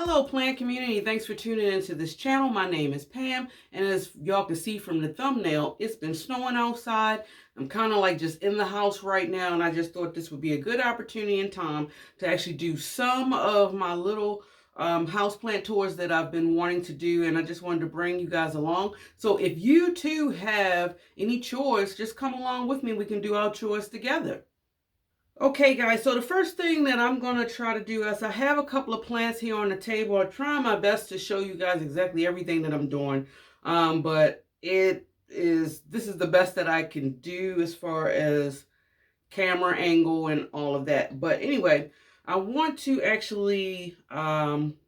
Hello plant community, thanks for tuning into this channel. My name is Pam, and as y'all can see from the thumbnail, it's been snowing outside. I'm kind of like just in the house right now, and I just thought this would be a good opportunity and time to actually do some of my little houseplant tours that I've been wanting to do, and I just wanted to bring you guys along. So if you too have any chores, just come along with me. We can do our chores together. Okay guys, so the first thing that I'm going to try to do is I have a couple of plants here on the table. I'm trying my best to show you guys exactly everything that I'm doing. But this is the best that I can do as far as camera angle and all of that. But anyway, I want to actually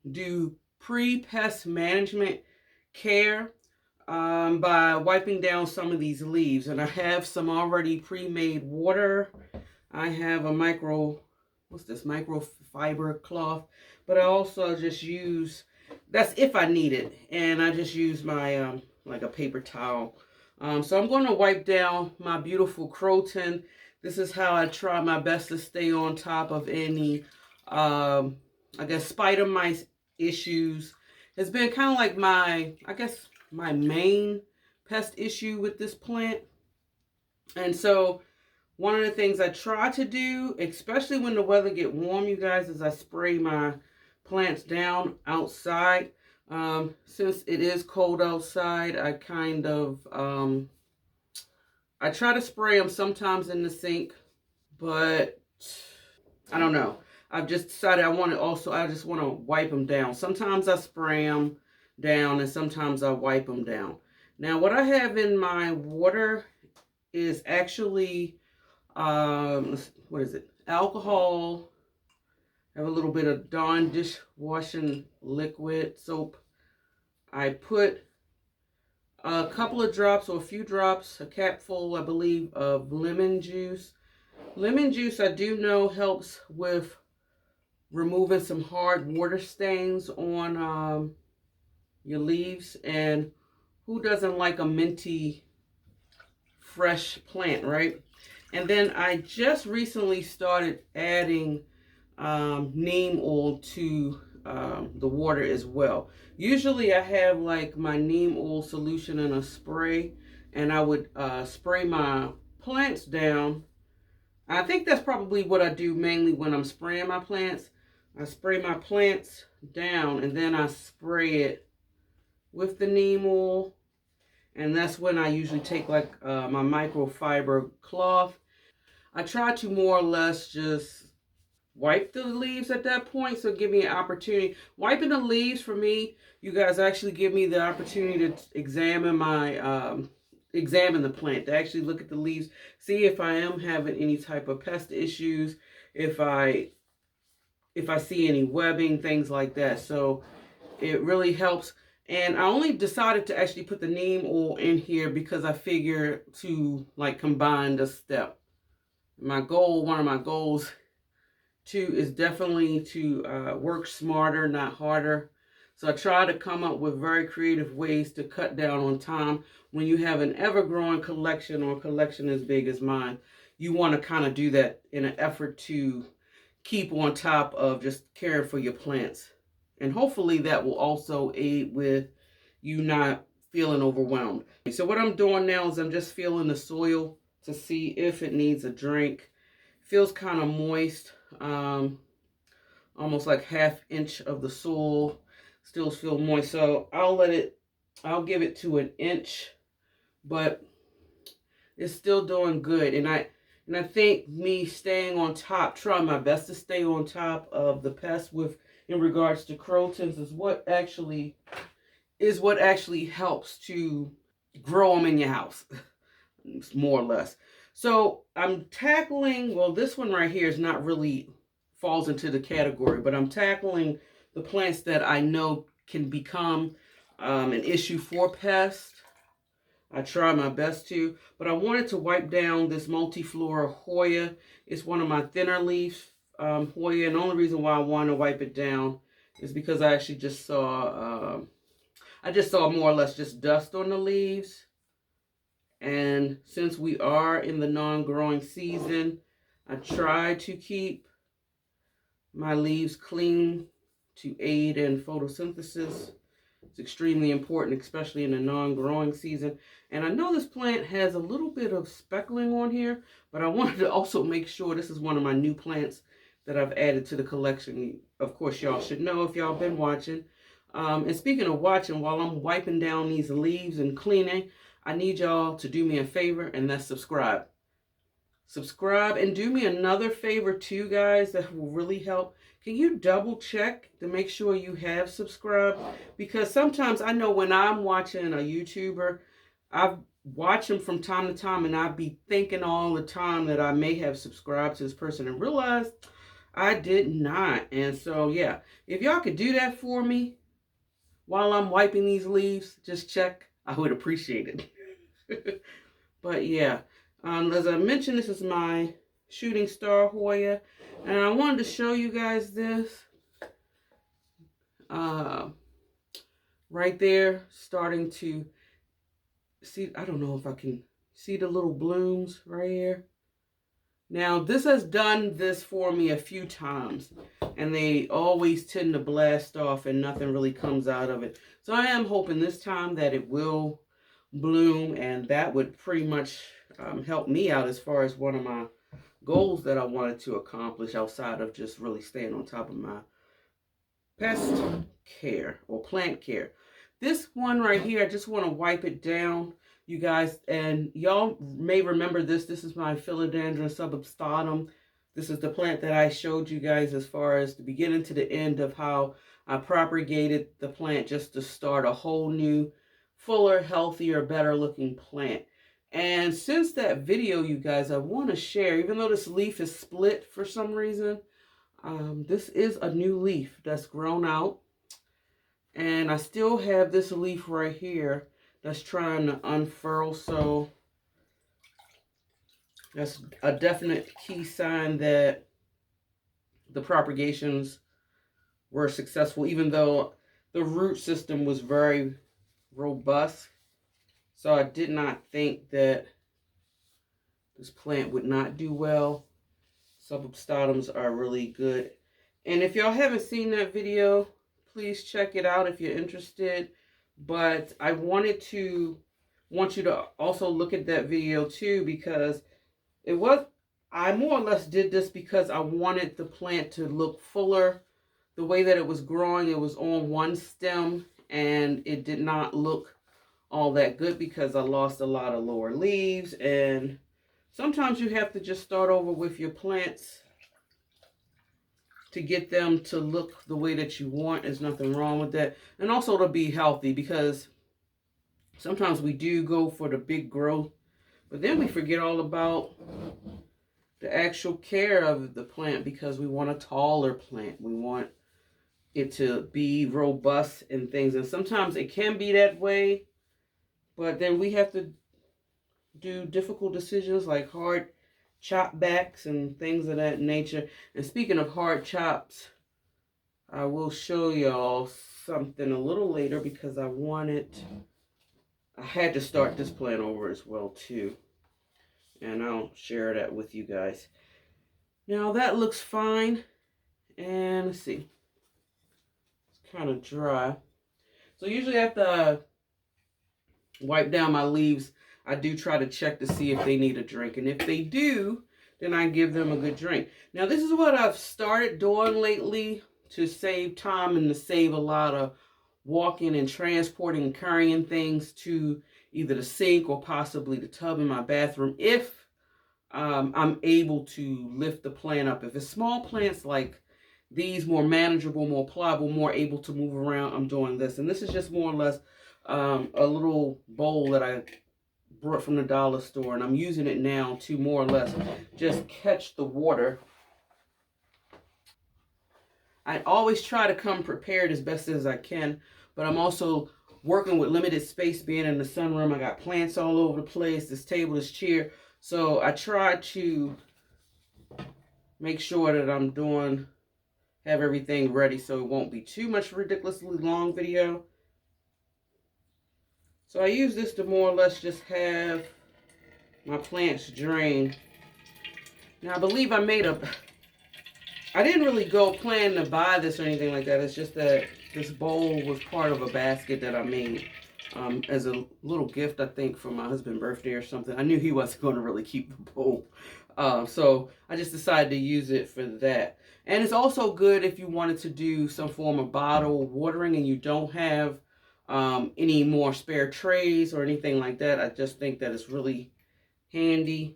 do pre-pest management care by wiping down some of these leaves. And I have some already pre-made water. I have a microfiber cloth, but I also just use, that's if I need it, and I just use my, like a paper towel. So I'm going to wipe down my beautiful croton. This is how I try my best to stay on top of any, I guess, spider mites issues. It's been kind of like my main pest issue with this plant. And so one of the things I try to do, especially when the weather get warm, you guys, is I spray my plants down outside. Since it is cold outside, I kind of, I try to spray them sometimes in the sink, but I don't know. I've just decided I just want to wipe them down. Sometimes I spray them down and sometimes I wipe them down. Now, what I have in my water is actually what is it? Alcohol. I have a little bit of Dawn dishwashing liquid soap. I put a couple of drops or a few drops, a capful, I believe, of lemon juice. Lemon juice, I do know, helps with removing some hard water stains on your leaves. And who doesn't like a minty, fresh plant, right? And then I just recently started adding neem oil to the water as well. Usually I have like my neem oil solution in a spray, and I would spray my plants down. I think that's probably what I do mainly when I'm spraying my plants. I spray my plants down and then I spray it with the neem oil. And that's when I usually take like my microfiber cloth. I try to more or less just wipe the leaves at that point, so give me an opportunity. Wiping the leaves for me, you guys, actually give me the opportunity to examine my examine the plant, to actually look at the leaves, see if I am having any type of pest issues, if I see any webbing, things like that. So it really helps. And I only decided to actually put the neem oil in here because I figure to like combine the step. One of my goals too is definitely to work smarter, not harder. So I try to come up with very creative ways to cut down on time. When you have an ever-growing collection or a collection as big as mine, you want to kind of do that in an effort to keep on top of just caring for your plants. And hopefully that will also aid with you not feeling overwhelmed. So what I'm doing now is I'm just feeling the soil to see if it needs a drink. Feels kind of moist, almost like ½ inch of the soil still feel moist. So I'll give it to an inch, but it's still doing good. And I think me staying on top, trying my best to stay on top of the pests in regards to crotons is what actually helps to grow them in your house, more or less. So I'm tackling, well, this one right here is not really falls into the category, but I'm tackling the plants that I know can become an issue for pests. I try my best to, but I wanted to wipe down this multiflora Hoya. It's one of my thinner leaf Hoya, and the only reason why I want to wipe it down is because I actually just saw, more or less just dust on the leaves. And since we are in the non-growing season, I try to keep my leaves clean to aid in photosynthesis. It's extremely important, especially in the non-growing season. And I know this plant has a little bit of speckling on here, but I wanted to also make sure this is one of my new plants that I've added to the collection. Of course, y'all should know if y'all been watching. And speaking of watching, while I'm wiping down these leaves and cleaning, I need y'all to do me a favor, and that's subscribe. Subscribe, and do me another favor too, guys, that will really help. Can you double check to make sure you have subscribed? Because sometimes I know when I'm watching a YouTuber, I watch them from time to time, and I be thinking all the time that I may have subscribed to this person and realize I did not. And so, yeah, if y'all could do that for me while I'm wiping these leaves, just check. I would appreciate it. But yeah, as I mentioned, this is my shooting star Hoya, and I wanted to show you guys this. Right there, starting to see, I don't know if I can see the little blooms right here. Now, this has done this for me a few times, and they always tend to blast off and nothing really comes out of it. So I am hoping this time that it will bloom, and that would pretty much help me out as far as one of my goals that I wanted to accomplish outside of just really staying on top of my pest care or plant care. This one right here, I just want to wipe it down, you guys, and y'all may remember this. This is my Philodendron sububstatum. This is the plant that I showed you guys as far as the beginning to the end of how I propagated the plant just to start a whole new, fuller, healthier, better looking plant. And since that video, you guys, I want to share, even though this leaf is split for some reason, this is a new leaf that's grown out. And I still have this leaf right here that's trying to unfurl. So that's a definite key sign that the propagations were successful, even though the root system was very robust. So I did not think that this plant would not do well. Sububstatums are really good. And if y'all haven't seen that video, please check it out if you're interested. But I want you to also look at that video too, because I more or less did this because I wanted the plant to look fuller. The way that it was growing, it was on one stem, and it did not look all that good because I lost a lot of lower leaves. And sometimes you have to just start over with your plants to get them to look the way that you want. There's nothing wrong with that. And also to be healthy, because sometimes we do go for the big growth, but then we forget all about the actual care of the plant because we want a taller plant. We want it to be robust and things. And sometimes it can be that way, but then we have to do difficult decisions like hard chop backs and things of that nature. And speaking of hard chops, I will show y'all something a little later because I had to start this plant over as well too. And I'll share that with you guys. Now that looks fine. And let's see. It's kind of dry. So usually after I wipe down my leaves, I do try to check to see if they need a drink. And if they do, then I give them a good drink. Now, this is what I've started doing lately to save time and to save a lot of walking and transporting and carrying things to either the sink or possibly the tub in my bathroom if I'm able to lift the plant up. If it's small plants like these, more manageable, more pliable, more able to move around, I'm doing this. And this is just more or less a little bowl that I brought from the dollar store, and I'm using it now to more or less just catch the water. I always try to come prepared as best as I can, but I'm also working with limited space being in the sunroom. I got plants all over the place, this table, this chair. So I try to make sure that have everything ready so it won't be too much ridiculously long video. So I use this to more or less just have my plants drain. Now I believe I I didn't really plan to buy this or anything like that. It's just that this bowl was part of a basket that I made as a little gift, I think, for my husband's birthday or something. I knew he wasn't going to really keep the bowl. So I just decided to use it for that. And it's also good if you wanted to do some form of bottle watering and you don't have any more spare trays or anything like that. I just think that it's really handy.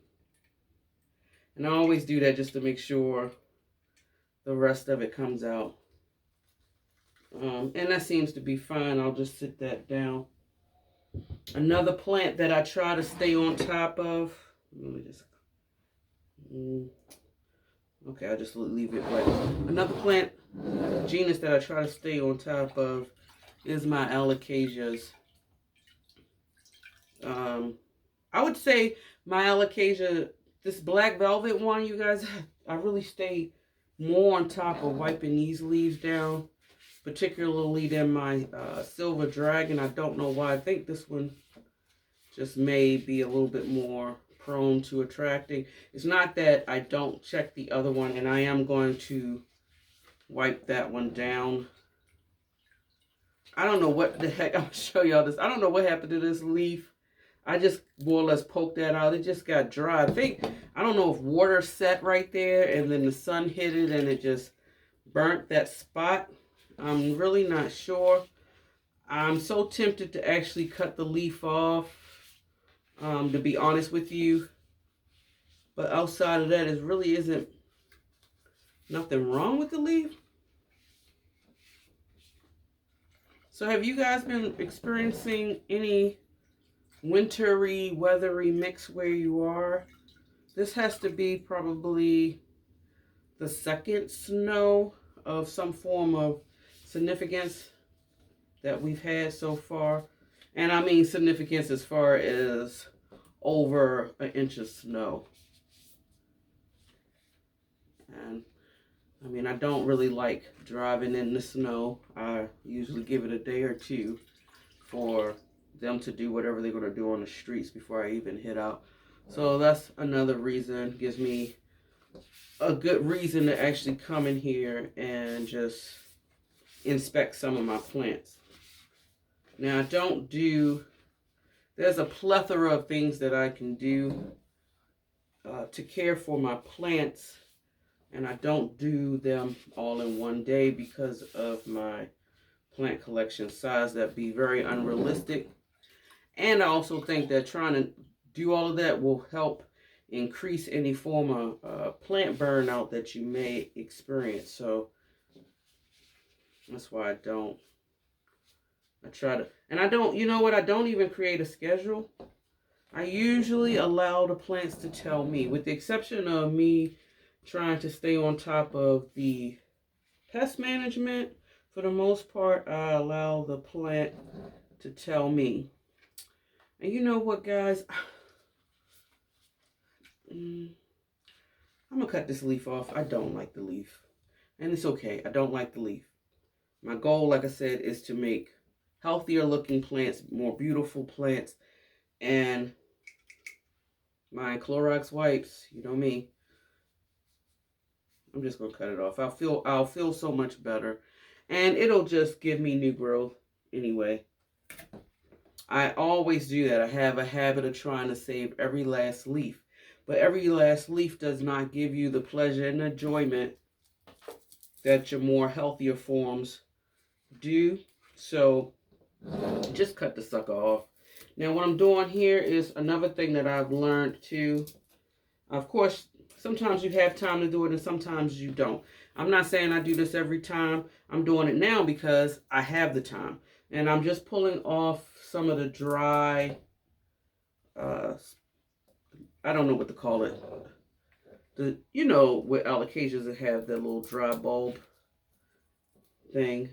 And I always do that just to make sure the rest of it comes out. And that seems to be fine. I'll just sit that down. Another plant that I try to stay on top of. Let me just... Okay, I'll just leave it wet. Another plant genus that I try to stay on top of is my Alocasias. I would say my Alocasia, this black velvet one, you guys, I really stay more on top of wiping these leaves down, particularly than my silver dragon. I don't know why. I think this one just may be a little bit more prone to attracting. It's not that I don't check the other one, and I am going to wipe that one down. I don't know what the heck, I'm going to show y'all this. I don't know what happened to this leaf. I just more or less poked that out. It just got dry. I don't know if water set right there and then the sun hit it and it just burnt that spot. I'm really not sure. I'm so tempted to actually cut the leaf off, to be honest with you. But outside of that, it really isn't nothing wrong with the leaf. So have you guys been experiencing any wintry, weathery mix where you are? This has to be probably the second snow of some form of significance that we've had so far. And I mean significance as far as over an inch of snow. And I mean, I don't really like driving in the snow. I usually give it a day or two for them to do whatever they're going to do on the streets before I even head out. So that's another reason, gives me a good reason to actually come in here and just inspect some of my plants. Now, I don't do, there's a plethora of things that I can do to care for my plants, and I don't do them all in one day because of my plant collection size. That'd be very unrealistic. And I also think that trying to do all of that will help increase any form of plant burnout that you may experience. So that's why I don't. I try to, and I don't, you know what, I don't even create a schedule. I usually allow the plants to tell me, with the exception of me trying to stay on top of the pest management. For the most part, I allow the plant to tell me. And you know what, guys? I'm going to cut this leaf off. I don't like the leaf. And it's okay. I don't like the leaf. My goal, like I said, is to make healthier looking plants, more beautiful plants. And my Clorox wipes, you know me, I'm just going to cut it off. I'll feel so much better. And it'll just give me new growth anyway. I always do that. I have a habit of trying to save every last leaf. But every last leaf does not give you the pleasure and enjoyment that your more healthier forms do. So just cut the sucker off. Now what I'm doing here is another thing that I've learned too. Of course, sometimes you have time to do it and sometimes you don't. I'm not saying I do this every time. I'm doing it now because I have the time. And I'm just pulling off some of the dry, I don't know what to call it. You know, with alocasias that have that little dry bulb thing.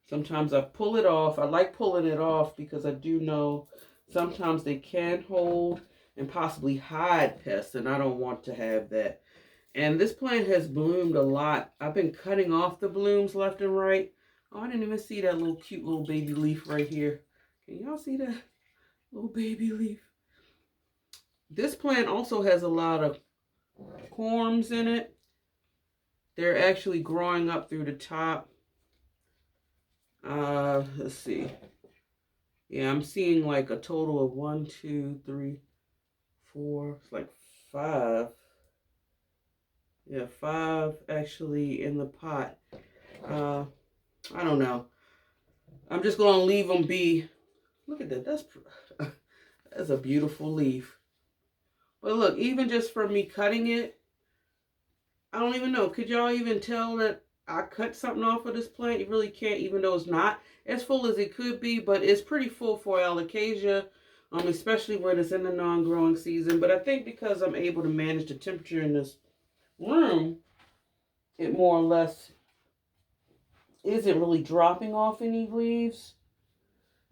Sometimes I pull it off. I like pulling it off because I do know sometimes they can hold and possibly hide pests, and I don't want to have that. And this plant has bloomed a lot. I've been cutting off the blooms left and right. Oh, I didn't even see that little cute little baby leaf right here. Can y'all see that little baby leaf? This plant also has a lot of corms in it. they're actually growing up through the top. Let's see. Yeah, I'm seeing like a total of 1, 2, 3, 4. It's like 5. Yeah, 5 actually in the pot. I don't know. I'm just gonna leave them be. Look at that. That's a beautiful leaf. But look, even just from me cutting it, I don't even know. Could y'all even tell that I cut something off of this plant? You really can't, even though it's not as full as it could be, but it's pretty full for Alocasia, especially when it's in the non-growing season. But I think because I'm able to manage the temperature in this room, it more or less isn't really dropping off any leaves.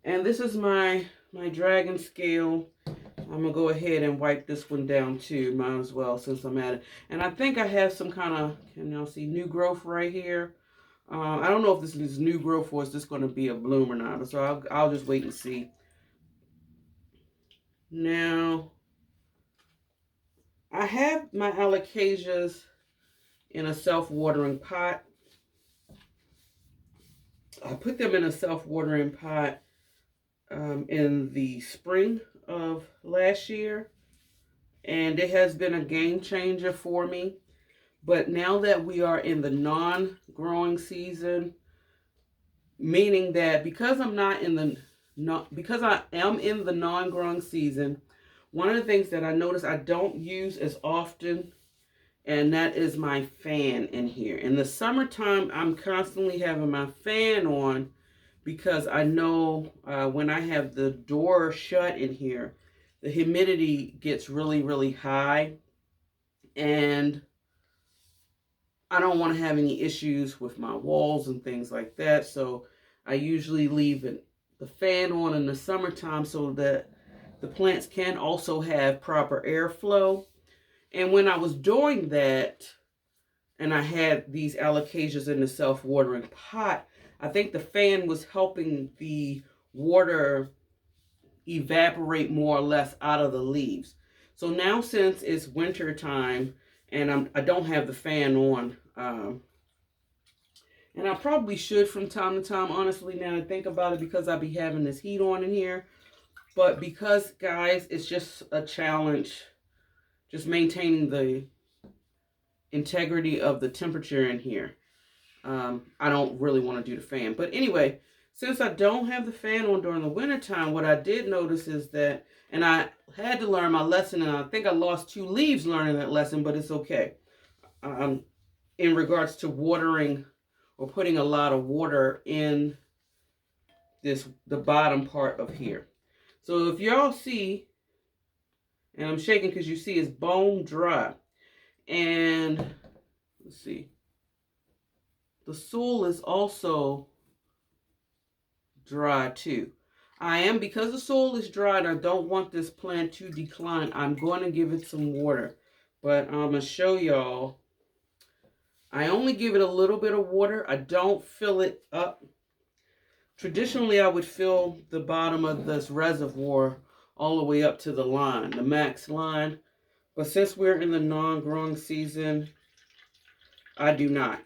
And this is my dragon scale. I'm going to go ahead and wipe this one down too. Might as well, since I'm at it. And I think I have some kind of, can y'all see, new growth right here. I don't know if this is new growth or is this going to be a bloom or not. So I'll just wait and see. Now, I have my alocasias in a self-watering pot. I put them in a self-watering pot in the spring of last year. And it has been a game changer for me. But now that we are in the non-growing season, meaning that because I am in the non-growing season, one of the things that I notice I don't use as often, and that is my fan in here. In the summertime, I'm constantly having my fan on because I know when I have the door shut in here, the humidity gets really, really high, and I don't want to have any issues with my walls and things like that. So I usually leave the fan on in the summertime so that the plants can also have proper airflow. And when I was doing that, and I had these alocasias in the self-watering pot, I think the fan was helping the water evaporate more or less out of the leaves. So now, since it's winter time and I don't have the fan on, and I probably should from time to time, honestly, now to think about it, because I'll be having this heat on in here. But because, guys, it's just a challenge just maintaining the integrity of the temperature in here. I don't really want to do the fan. But anyway, since I don't have the fan on during the wintertime, what I did notice is that, and I had to learn my lesson, and I think I lost 2 leaves learning that lesson, but it's okay. In regards to watering or putting a lot of water in the bottom part of here. So if y'all see, and I'm shaking because you see it's bone dry. And let's see, the soil is also dry too. Because the soil is dry and I don't want this plant to decline, I'm going to give it some water. But I'm going to show y'all. I only give it a little bit of water. I don't fill it up. Traditionally, I would fill the bottom of this reservoir all the way up to the line, the max line. But since we're in the non-growing season, I do not.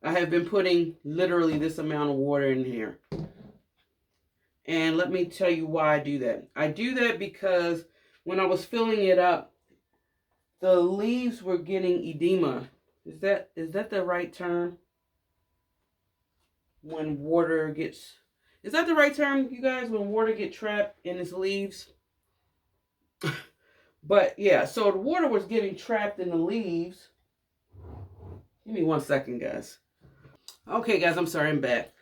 I have been putting literally this amount of water in here. And let me tell you why I do that. I do that because when I was filling it up, the leaves were getting edema. Is that the right term? When water gets... Is that the right term, you guys? When water gets trapped in its leaves? But yeah, so the water was getting trapped in the leaves. Give me 1 second, guys. Okay, guys, I'm sorry, I'm back.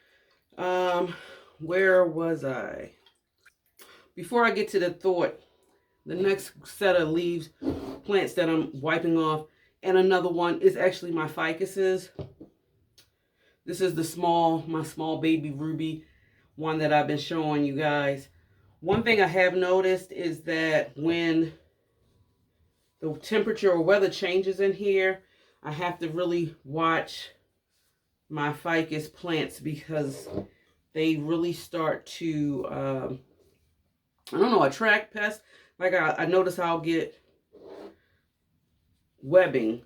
Where was I? Before I get to the thought, the next set of leaves, plants that I'm wiping off, and another one is actually my ficuses. This is my small baby ruby one that I've been showing you guys. One thing I have noticed is that when the temperature or weather changes in here, I have to really watch my ficus plants because they really start to, I don't know, attract pests. Like I notice I'll get webbing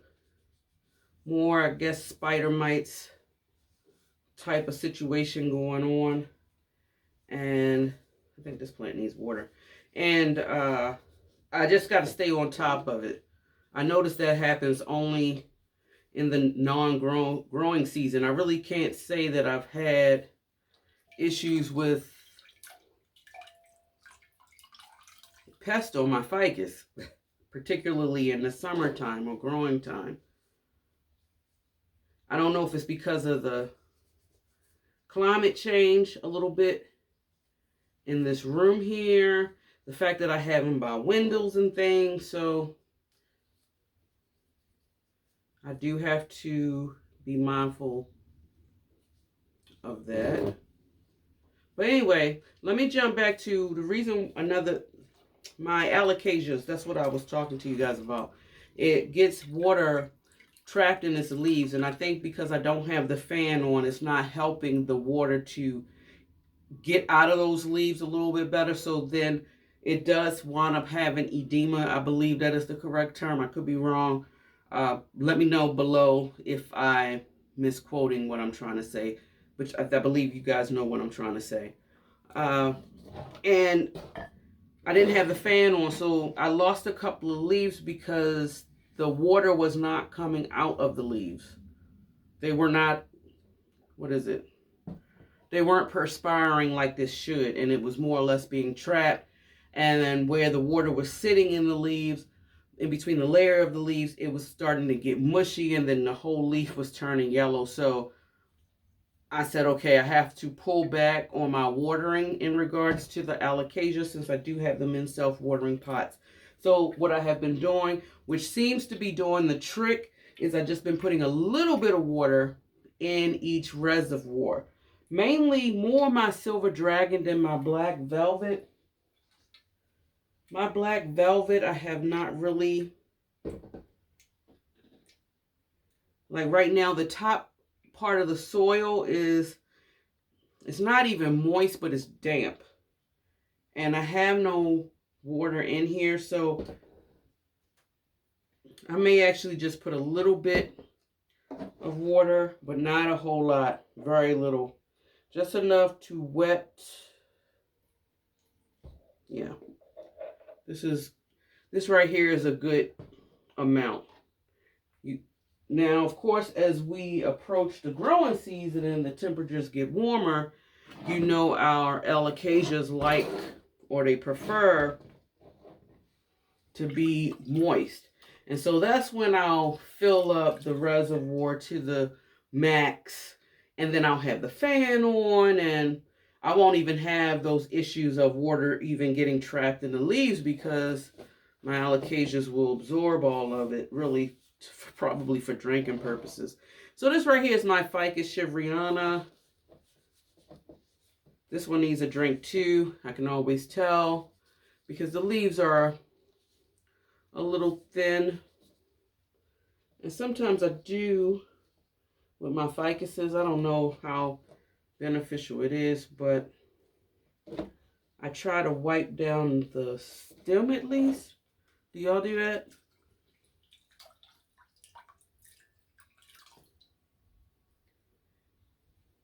more, I guess, spider mites type of situation going on. And I think this plant needs water. And I just got to stay on top of it. I noticed that happens only in the growing season. I really can't say that I've had issues with pest on my ficus, particularly in the summertime or growing time. I don't know if it's because of the climate change a little bit in this room here, the fact that I have them by windows and things, so I do have to be mindful of that. But anyway, let me jump back to the reason my alocasias, that's what I was talking to you guys about. It gets water trapped in its leaves, and I think because I don't have the fan on, it's not helping the water to get out of those leaves a little bit better. So then it does wind up having edema. I believe that is the correct term. I could be wrong. Let me know below if I misquoting what I'm trying to say, which I believe you guys know what I'm trying to say. And I didn't have the fan on, so I lost a couple of leaves because the water was not coming out of the leaves. They were not, what is it? They weren't perspiring like this should, and it was more or less being trapped. And then where the water was sitting in the leaves, in between the layer of the leaves, it was starting to get mushy, and then the whole leaf was turning yellow. So I said, okay, I have to pull back on my watering in regards to the alocasia, since I do have them in self-watering pots. So what I have been doing, which seems to be doing the trick, is I've just been putting a little bit of water in each reservoir. Mainly more my silver dragon than my black velvet. My black velvet, I have not really, like right now, the top part of the soil it's not even moist, but it's damp. And I have no water in here, so I may actually just put a little bit of water, but not a whole lot, very little. Just enough to wet. Yeah. This right here is a good amount. Now, of course, as we approach the growing season and the temperatures get warmer, you know our alocasias like, or they prefer to be moist. And so that's when I'll fill up the reservoir to the max, and then I'll have the fan on, and I won't even have those issues of water even getting trapped in the leaves, because my alocasias will absorb all of it, really, probably for drinking purposes. So this right here is my Ficus shiveriana. This one needs a drink too. I can always tell because the leaves are a little thin. And sometimes I do with my ficuses. I don't know how beneficial it is, but I try to wipe down the stem at least. Do y'all do that?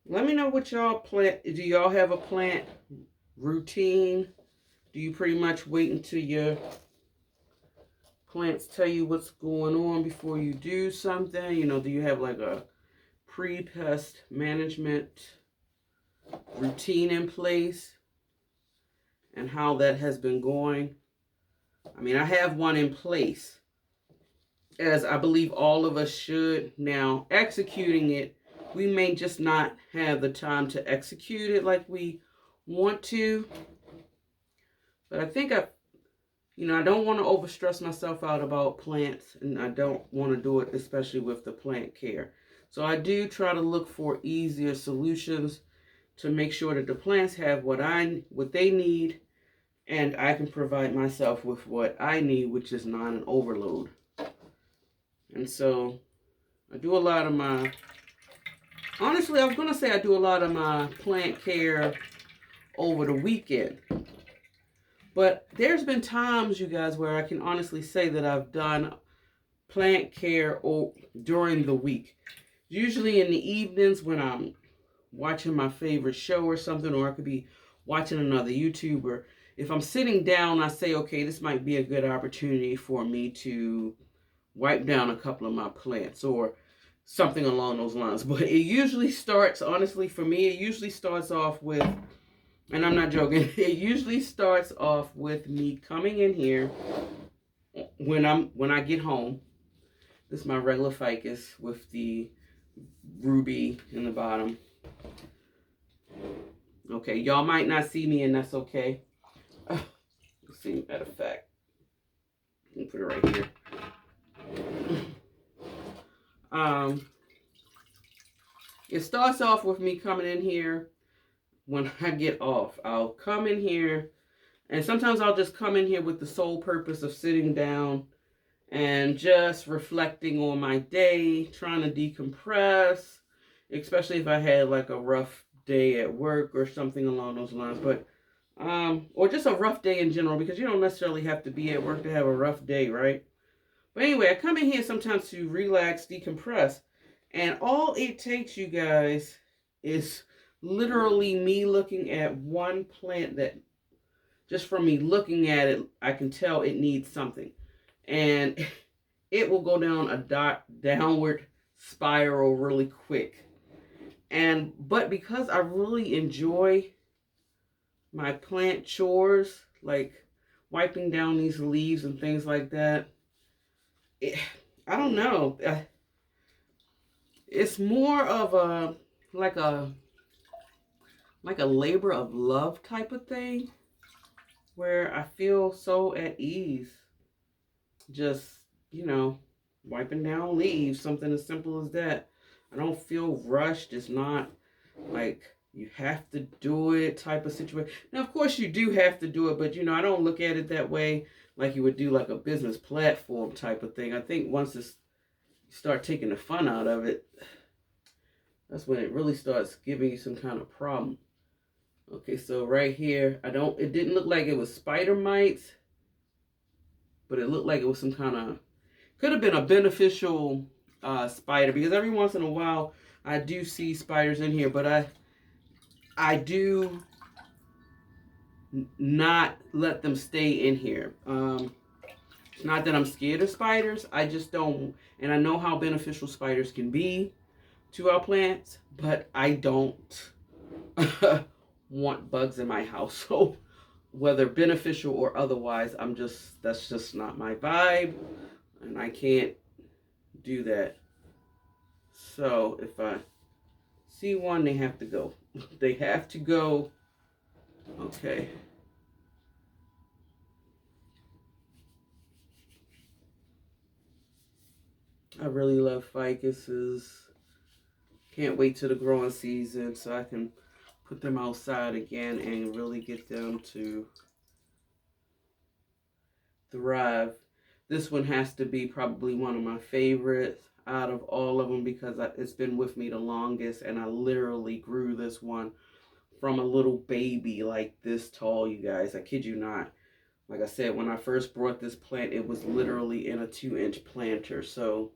Let me know what y'all plant. Do y'all have a plant routine? Do you pretty much wait until your plants tell you what's going on before you do something? You know, do you have like a pre-pest management routine in place and how that has been going? I mean, I have one in place, as I believe all of us should. Now, executing it, we may just not have the time to execute it like we want to. But I think I don't want to overstress myself out about plants, and I don't want to do it, especially with the plant care. So I do try to look for easier solutions to make sure that the plants have what they need, and I can provide myself with what I need, which is not an overload. And so I do a lot of my, honestly, I was going to say I do a lot of my plant care over the weekend. But there's been times, you guys, where I can honestly say that I've done plant care during the week. Usually in the evenings when I'm watching my favorite show or something, or I could be watching another YouTuber. If I'm sitting down, I say, okay, this might be a good opportunity for me to wipe down a couple of my plants or something along those lines. But it usually starts, honestly, for me, it usually starts off with, and I'm not joking, it usually starts off with me coming in here when I get home. This is my regular ficus with the ruby in the bottom. Okay, y'all might not see me, and that's okay. Let's see, matter of fact, let me put it right here. It starts off with me coming in here when I get off. I'll come in here, and sometimes I'll just come in here with the sole purpose of sitting down and just reflecting on my day, trying to decompress, especially if I had like a rough day at work or something along those lines. But or just a rough day in general, because you don't necessarily have to be at work to have a rough day, right? But anyway, I come in here sometimes to relax, decompress, and all it takes, you guys, is literally me looking at one plant that, just from me looking at it, I can tell it needs something. And it will go down a downward spiral really quick. But because I really enjoy my plant chores, like wiping down these leaves and things like that, I don't know. It's more of a like a labor of love type of thing, where I feel so at ease. Just, wiping down leaves, something as simple as that. I don't feel rushed. It's not like you have to do it type of situation. Now, of course, you do have to do it, but I don't look at it that way, like you would do like a business platform type of thing. I think once you start taking the fun out of it, that's when it really starts giving you some kind of problem. Okay, so right here, it didn't look like it was spider mites, but it looked like it was some kind of, could have been a beneficial spider, because every once in a while I do see spiders in here, but I do not let them stay in here. It's not that I'm scared of spiders, I just don't, and I know how beneficial spiders can be to our plants, but I don't want bugs in my house. So whether beneficial or otherwise, that's just not my vibe, and I can't do that. So if I see one, they have to go. They have to go. Okay. I really love ficuses. Can't wait till the growing season so I can put them outside again and really get them to thrive. This one has to be probably one of my favorites out of all of them, because it's been with me the longest, and I literally grew this one from a little baby like this tall, you guys. I kid you not. Like I said, when I first brought this plant, it was literally in a 2-inch planter. So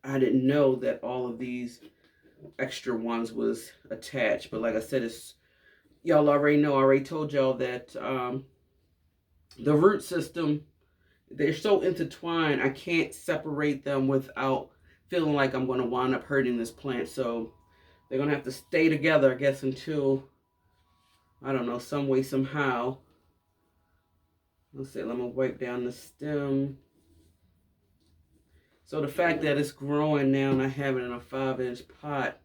I didn't know that all of these extra ones was attached. But like I said, y'all already know, I already told y'all that the root system, they're so intertwined, I can't separate them without feeling like I'm going to wind up hurting this plant. So they're going to have to stay together, I guess, until, I don't know, some way, somehow. Let's see, let me wipe down the stem. So the fact that it's growing now and I have it in a 5-inch pot,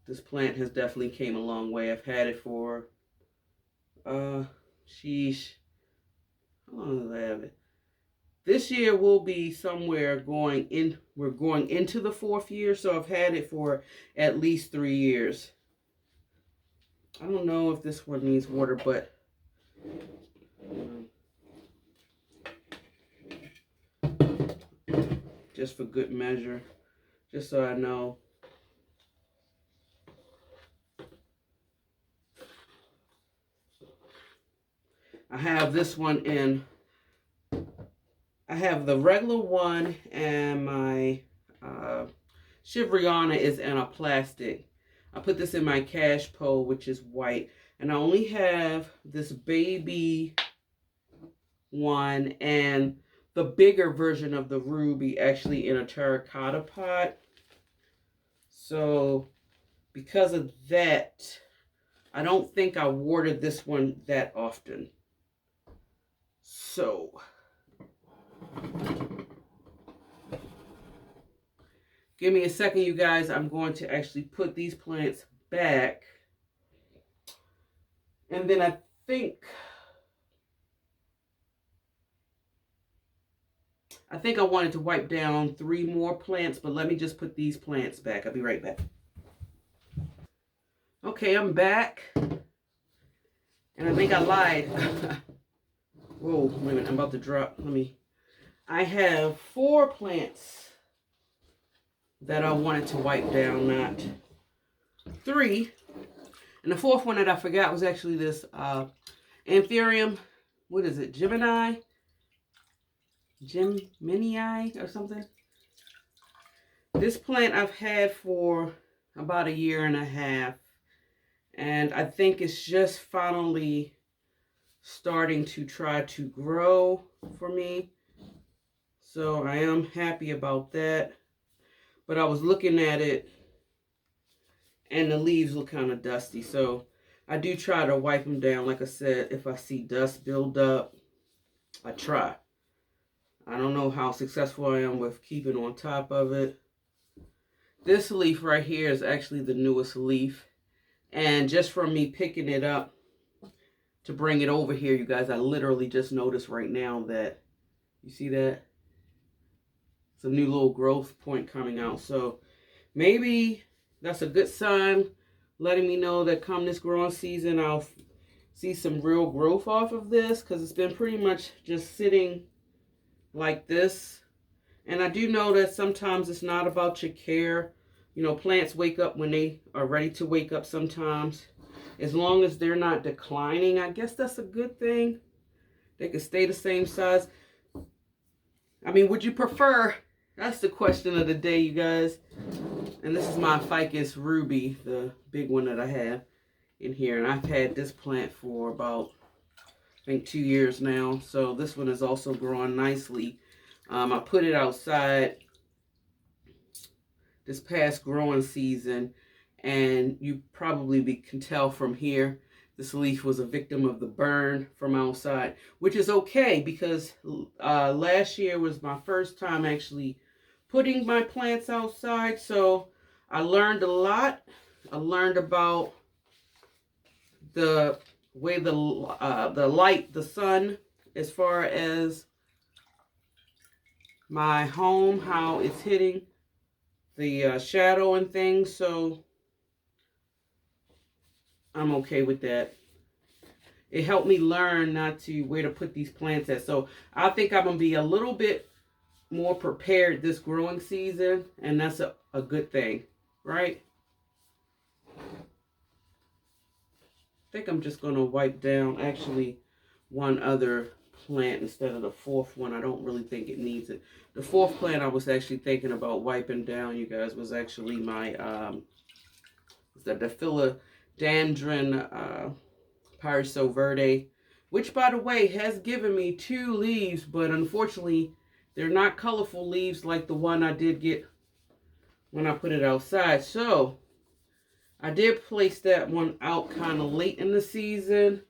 this plant has definitely came a long way. I've had it for, sheesh, how long did I have it? This year will be somewhere we're going into the 4th year, so I've had it for at least 3 years. I don't know if this one needs water, but just for good measure, just so I know. I have this one in I have the regular one, and my Shivriana is in a plastic. I put this in my cash pole, which is white. And I only have this baby one and the bigger version of the ruby actually in a terracotta pot. So because of that, I don't think I watered this one that often. So give me a second, you guys. I'm going to actually put these plants back. And then I think I wanted to wipe down 3 more plants, but let me just put these plants back. I'll be right back. Okay, I'm back. And I think I lied. Whoa, wait a minute, I'm about to drop. I have 4 plants that I wanted to wipe down, not 3. And the 4th one that I forgot was actually this Anthurium. What is it? Gemini or something. This plant I've had for about 1.5 years. And I think it's just finally starting to try to grow for me. So I am happy about that. But I was looking at it and the leaves look kind of dusty. So I do try to wipe them down. Like I said, if I see dust build up, I try. I don't know how successful I am with keeping on top of it. This leaf right here is actually the newest leaf. And just from me picking it up to bring it over here, you guys, I literally just noticed right now that, you see that? It's a new little growth point coming out. So maybe that's a good sign, letting me know that come this growing season, I'll see some real growth off of this, because it's been pretty much just sitting like this. And I do know that sometimes it's not about your care. You know, plants wake up when they are ready to wake up sometimes. As long as they're not declining, I guess that's a good thing. They can stay the same size. I mean, would you prefer? That's the question of the day, you guys. And this is my Ficus ruby, the big one that I have in here. And I've had this plant for about, I think, 2 years now. So this one is also growing nicely. I put it outside this past growing season, and you probably can tell from here, this leaf was a victim of the burn from outside, which is okay, because last year was my first time actually putting my plants outside. So I learned a lot. I learned about the way the light, the sun, as far as my home, how it's hitting the shadow and things. So I'm okay with that. It helped me learn where to put these plants at. So I think I'm going to be a little bit more prepared this growing season, and that's a good thing, right? I think I'm just going to wipe down actually one other plant instead of the 4th one. I don't really think it needs it. The 4th plant I was actually thinking about wiping down, you guys, was actually my the Philodendron Pariso Verde, which, by the way, has given me 2 leaves, but unfortunately they're not colorful leaves like the one I did get when I put it outside. So I did place that one out kind of late in the season.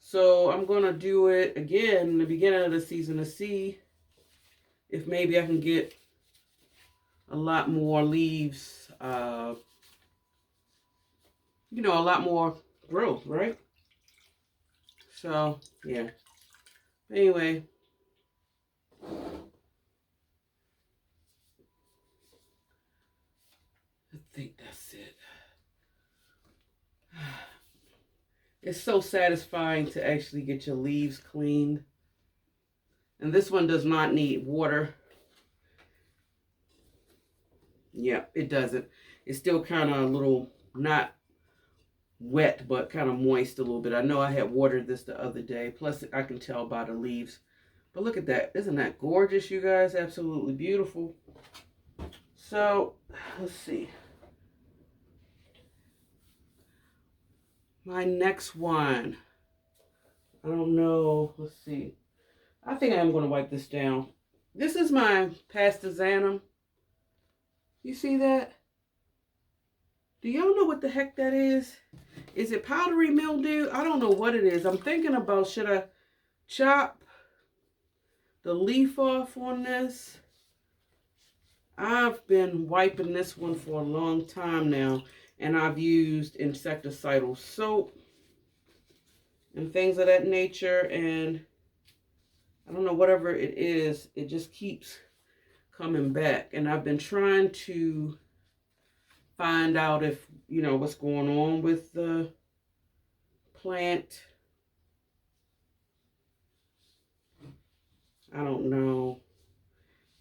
So I'm going to do it again in the beginning of the season to see if maybe I can get a lot more leaves, you know, a lot more growth, right? So, yeah. Anyway. I think that's it. It's so satisfying to actually get your leaves cleaned. And this one does not need water. Yeah, it doesn't. It's still kind of a little, not wet, but kind of moist a little bit. I know I had watered this the other day. Plus, I can tell by the leaves But look at that. Isn't that gorgeous, you guys? Absolutely beautiful. So, let's see. My next one. I don't know. Let's see. I think I am going to wipe this down. This is my pastazanum. You see that? Do y'all know what the heck that is? Is it powdery mildew? I don't know what it is. I'm thinking about, should I chop the leaf off on this? I've been wiping this one for a long time now, and I've used insecticidal soap and things of that nature, and I don't know, whatever it is, it just keeps coming back. And I've been trying to find out if, you know, what's going on with the plant. I don't know.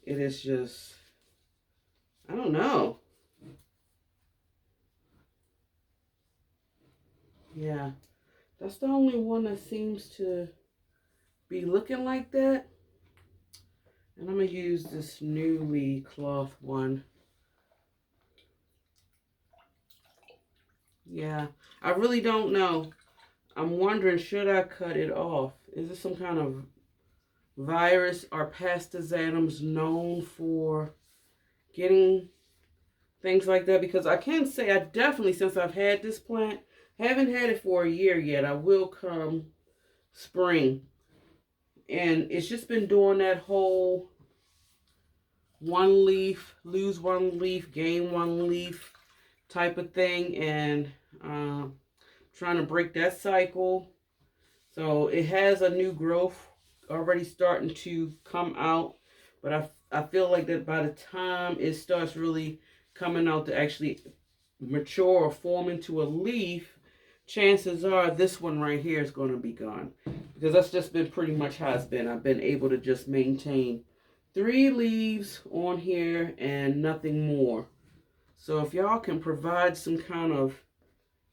It is just, I don't know. Yeah, that's the only one that seems to be looking like that. And I'm going to use this Newly cloth one. Yeah, I really don't know. I'm wondering, should I cut it off? Is this some kind of virus? Are pastazanums known for getting things like that? Because I can say I definitely, since I've had this plant, haven't had it for a year yet. I will come spring. And it's just been doing that whole one leaf, lose one leaf, gain one leaf type of thing. And trying to break that cycle. So it has a new growth already starting to come out. But I feel like that by the time it starts really coming out to actually mature or form into a leaf, chances are this one right here is going to be gone. Because that's just been pretty much how it's been. I've been able to just maintain 3 leaves on here and nothing more. So if y'all can provide some kind of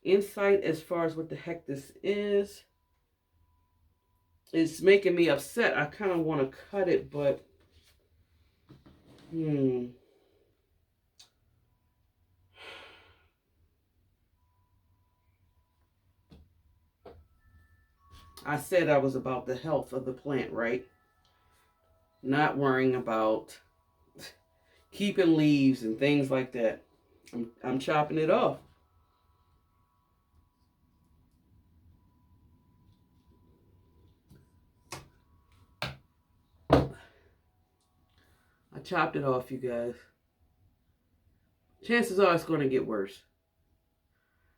insight as far as what the heck this is, it's making me upset. I kind of want to cut it, but I said I was about the health of the plant, right? Not worrying about keeping leaves and things like that. I'm chopping it off. I chopped it off, you guys. Chances are it's going to get worse.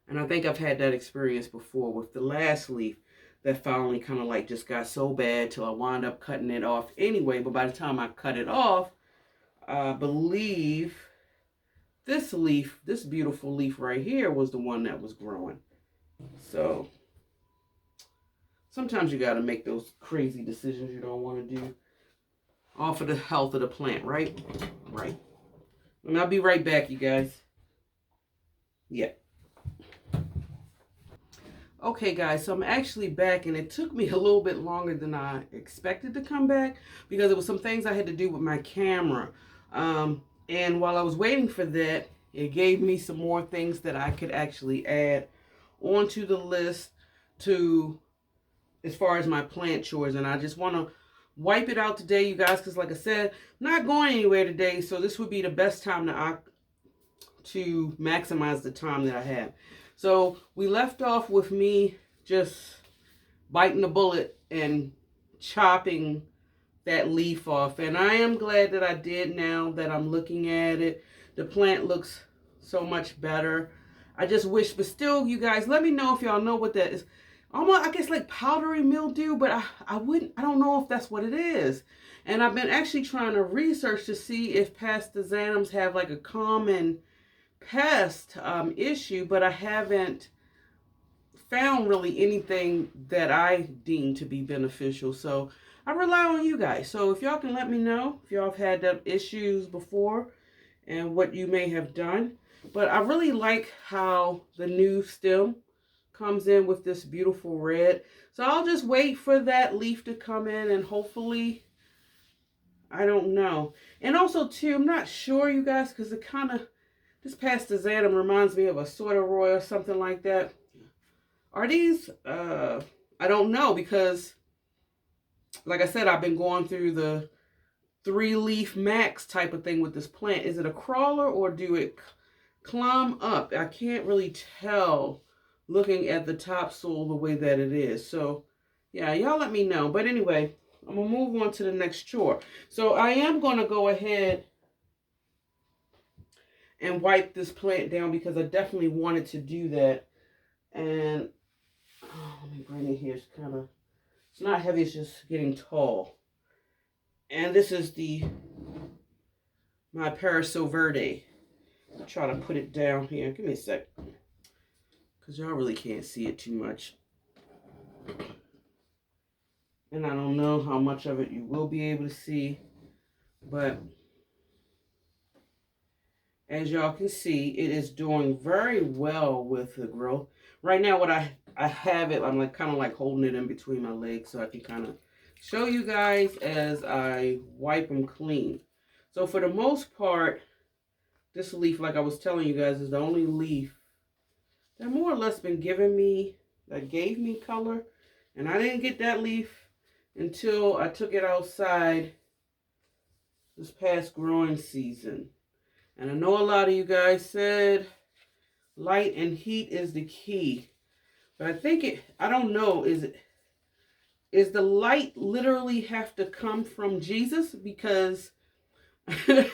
And I think I've had that experience before with the last leaf that finally kind of like just got so bad till I wound up cutting it off anyway. But by the time I cut it off, I believe this leaf, this beautiful leaf right here, was the one that was growing. So sometimes you got to make those crazy decisions you don't want to do. All for the health of the plant, right? Right. And I'll be right back, you guys. Yeah. Okay, guys, so I'm actually back, and it took me a little bit longer than I expected to come back because there was some things I had to do with my camera. And while I was waiting for that, it gave me some more things that I could actually add onto the list to, as far as my plant chores. And I just want to wipe it out today, you guys, because like I said, I'm not going anywhere today, so this would be the best time to maximize the time that I have. So we left off with me just biting the bullet and chopping that leaf off. And I am glad that I did now that I'm looking at it. The plant looks so much better. I just wish, but still, you guys, let me know if y'all know what that is. Almost, I guess, like powdery mildew, but I don't know if that's what it is. And I've been actually trying to research to see if pastazanums have like a common pest issue, but I haven't found really anything that I deem to be beneficial. So I rely on you guys. So if y'all can let me know if y'all have had that issues before and what you may have done. But I really like how the new stem comes in with this beautiful red. So I'll just wait for that leaf to come in, and hopefully I don't know. And also, too, I'm not sure, you guys, because it kind of, this Pastazatum reminds me of a Sorteroy or something like that. Are these, I don't know, because, like I said, I've been going through the 3-leaf max type of thing with this plant. Is it a crawler or do it climb up? I can't really tell looking at the topsoil the way that it is. So, yeah, y'all let me know. But anyway, I'm going to move on to the next chore. So I am going to go ahead and wipe this plant down because I definitely wanted to do that. And let me bring it here. It's kind of, it's not heavy, it's just getting tall. And this is my Parasol Verde. I'll try to put it down here. Give me a sec. Because y'all really can't see it too much. And I don't know how much of it you will be able to see. But as y'all can see, it is doing very well with the growth. Right now, what I have it, I'm like kind of like holding it in between my legs so I can kind of show you guys as I wipe them clean. So for the most part, this leaf, like I was telling you guys, is the only leaf that more or less been giving me, that gave me color. And I didn't get that leaf until I took it outside this past growing season. And I know a lot of you guys said light and heat is the key. But I think I don't know, is the light literally have to come from Jesus? Because, and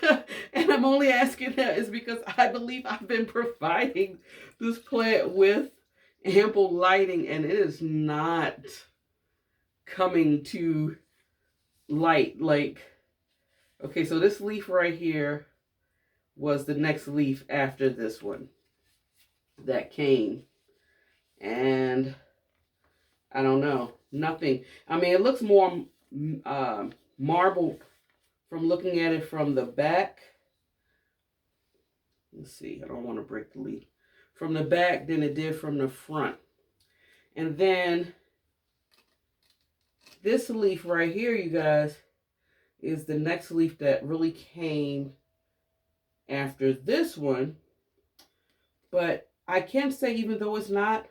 I'm only asking that is because I believe I've been providing this plant with ample lighting and it is not coming to light. Like, okay, so this leaf right here was the next leaf after this one that came. And I don't know, nothing. I mean, it looks more marbled from looking at it from the back. Let's see, I don't want to break the leaf. From the back than it did from the front. And then this leaf right here, you guys, is the next leaf that really came after this one. But I can say, even though it's not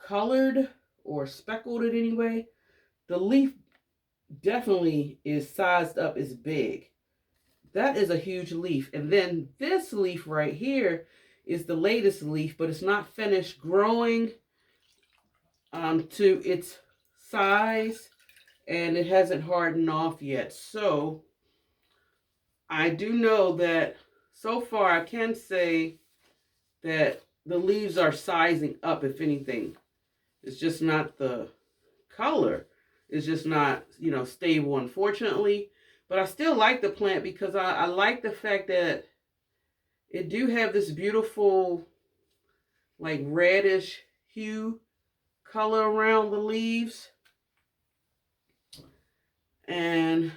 colored or speckled in any way, the leaf definitely is sized up, is big. That is a huge leaf. And then this leaf right here is the latest leaf, but it's not finished growing to its size, and it hasn't hardened off yet. So I do know that so far I can say that the leaves are sizing up, if anything. It's just not the color. It's just not, stable, unfortunately. But I still like the plant because I like the fact that it do have this beautiful, like, reddish hue color around the leaves. And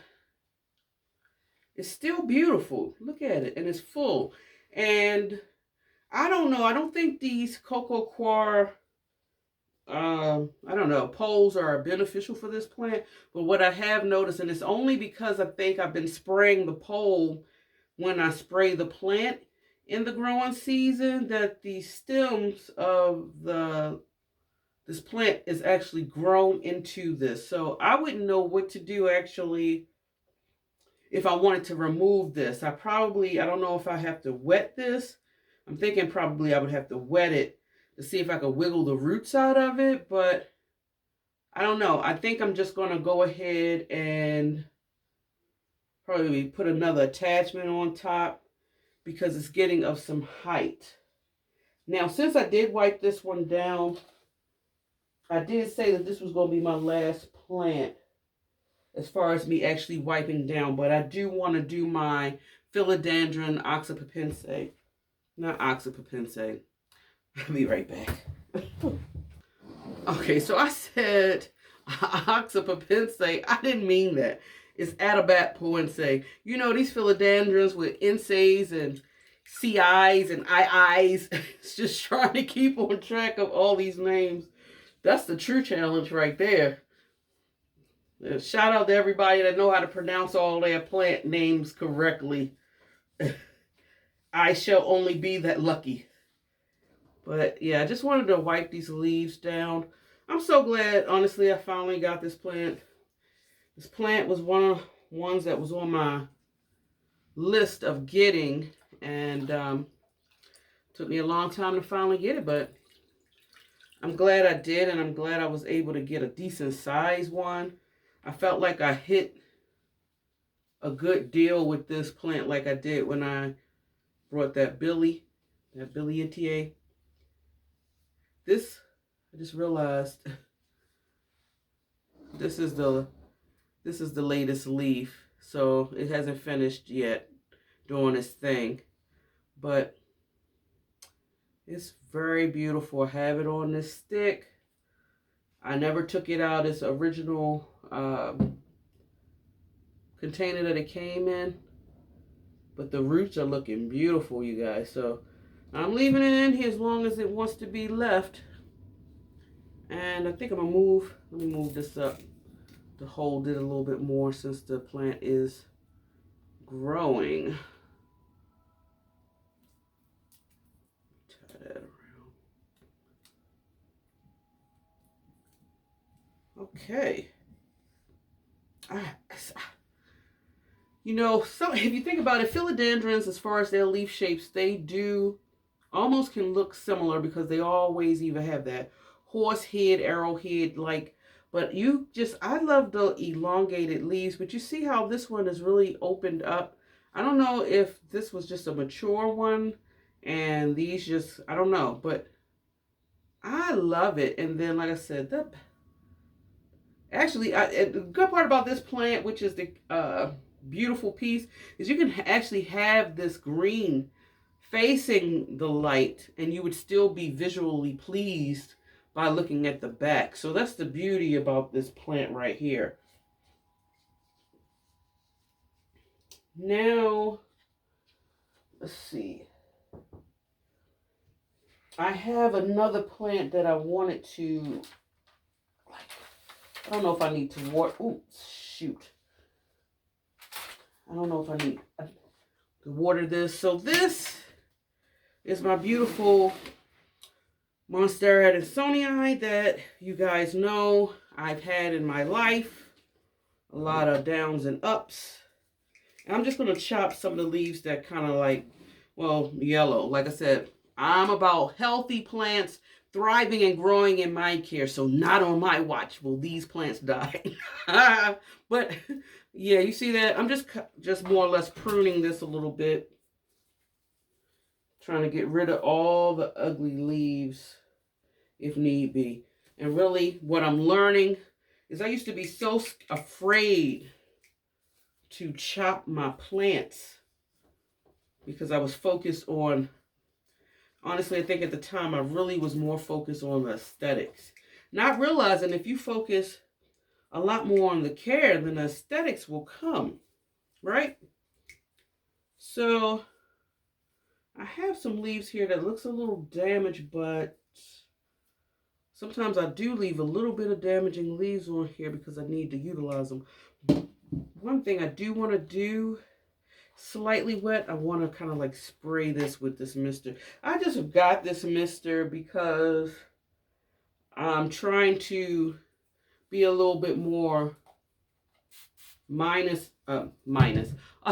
it's still beautiful. Look at it. And it's full. And I don't know. I don't think these cocoa coir, I don't know, poles are beneficial for this plant. But what I have noticed, and it's only because I think I've been spraying the pole when I spray the plant in the growing season, that the stems of this plant is actually grown into this. So I wouldn't know what to do actually if I wanted to remove this. I don't know if I have to wet this. I'm thinking probably I would have to wet it to see if I could wiggle the roots out of it, but I don't know. I think I'm just going to go ahead and probably put another attachment on top because it's getting of some height. Now, since I did wipe this one down, I did say that this was going to be my last plant as far as me actually wiping down, but I do want to do my Philodendron oxypopense. Not oxypopense. I'll be right back. Okay, so I said oxypopense. I didn't mean that. It's Atabatpoense. You know, these philodendrons with NSAs and CIs and IIs. It's just trying to keep on track of all these names. That's the true challenge right there. Shout out to everybody that know how to pronounce all their plant names correctly. I shall only be that lucky. But yeah, I just wanted to wipe these leaves down. I'm so glad, honestly, I finally got this plant. This plant was one of the ones that was on my list of getting, and took me a long time to finally get it, but I'm glad I did, and I'm glad I was able to get a decent size one. I felt like I hit a good deal with this plant like I did when I brought that Billy ETA. This, I just realized, this is the latest leaf, so it hasn't finished yet doing its thing, but it's very beautiful. I have it on this stick. I never took it out its original container that it came in, but the roots are looking beautiful, you guys. So I'm leaving it in here as long as it wants to be left. And I think I'm gonna let me move this up to hold it a little bit more since the plant is growing. Tie that around. Okay. You know, so if you think about it, philodendrons, as far as their leaf shapes, they do almost can look similar because they always either have that horse head, arrowhead, like, but I love the elongated leaves, but you see how this one is really opened up. I don't know if this was just a mature one and these just, I don't know, but I love it. And then, like I said, the good part about this plant, which is the beautiful piece, is you can actually have this green facing the light and you would still be visually pleased by looking at the back. So that's the beauty about this plant right here. Now, let's see. I have another plant that I wanted to, I don't know if I need to water. Oh, shoot. I don't know if I need to water this. So this is my beautiful Monstera Adansonii that you guys know I've had in my life. A lot of downs and ups. And I'm just going to chop some of the leaves that kind of like, well, yellow. Like I said, I'm about healthy plants thriving and growing in my care. So not on my watch will these plants die. But yeah, you see that? I'm just more or less pruning this a little bit. Trying to get rid of all the ugly leaves if need be. And really what I'm learning is I used to be so afraid to chop my plants because I was focused on, honestly, I think at the time I really was more focused on the aesthetics. Not realizing if you focus a lot more on the care, then the aesthetics will come, right? So I have some leaves here that looks a little damaged, but sometimes I do leave a little bit of damaging leaves on here because I need to utilize them. One thing I do want to do, slightly wet, I want to kind of like spray this with this mister. I just got this mister because I'm trying to be a little bit more a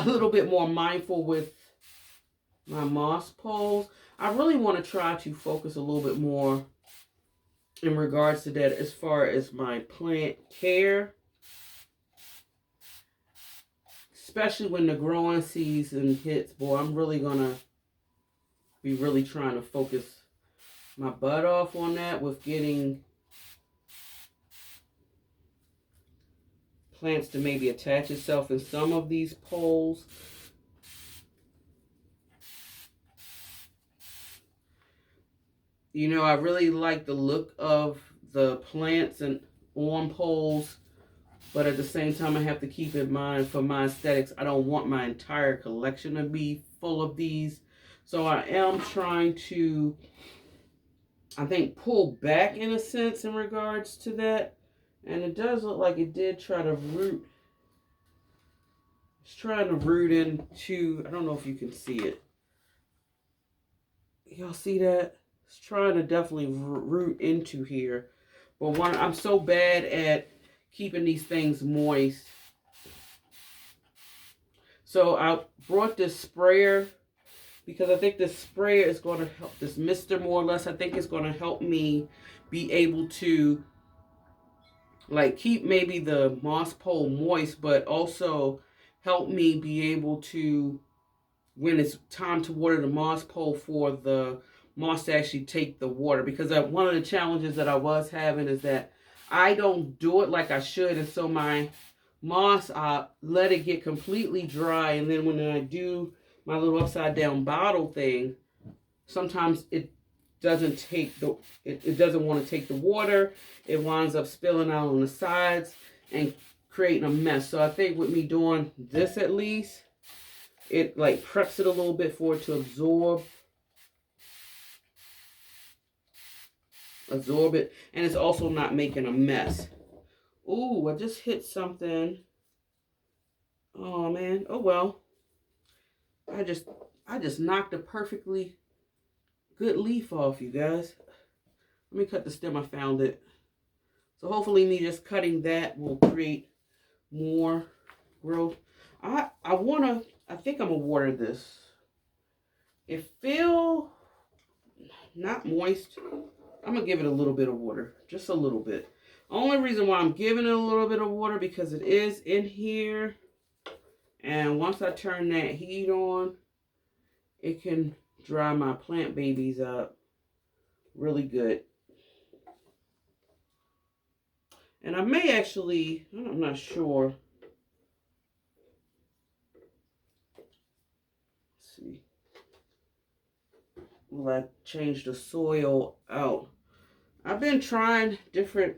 little bit more mindful with my moss poles. I really want to try to focus a little bit more in regards to that as far as my plant care. Especially when the growing season hits, boy, I'm really gonna be really trying to focus my butt off on that with getting plants to maybe attach itself in some of these poles. You know, I really like the look of the plants and on poles, but at the same time, I have to keep in mind for my aesthetics, I don't want my entire collection to be full of these. So I am trying to, I think, pull back in a sense in regards to that And it does look like it did try to root. It's trying to root into, I don't know if you can see it. Y'all see that? It's trying to definitely root into here. But I'm so bad at keeping these things moist. So I brought this sprayer because I think this sprayer is going to help, this mister more or less, I think it's going to help me be able to like keep maybe the moss pole moist, but also help me be able to, when it's time to water the moss pole, for the moss to actually take the water. Because one of the challenges that I was having is that I don't do it like I should, and so my moss, I let it get completely dry, and then when I do my little upside down bottle thing, sometimes it doesn't take the it doesn't want to take the water. It winds up spilling out on the sides and creating a mess. So I think with me doing this, at least it like preps it a little bit for it to absorb it, and it's also not making a mess. Ooh, I just hit something. Oh man. Oh well. I just knocked a perfectly good leaf off, you guys. Let me cut the stem. I found it. So hopefully me just cutting that will create more growth. I think I'm gonna water this. It feel not moist. I'm gonna give it a little bit of water, just a little bit. Only reason why I'm giving it a little bit of water because it is in here, and once I turn that heat on, it can dry my plant babies up really good. And I may actually, I'm not sure. Let's see. Will I change the soil out? I've been trying different.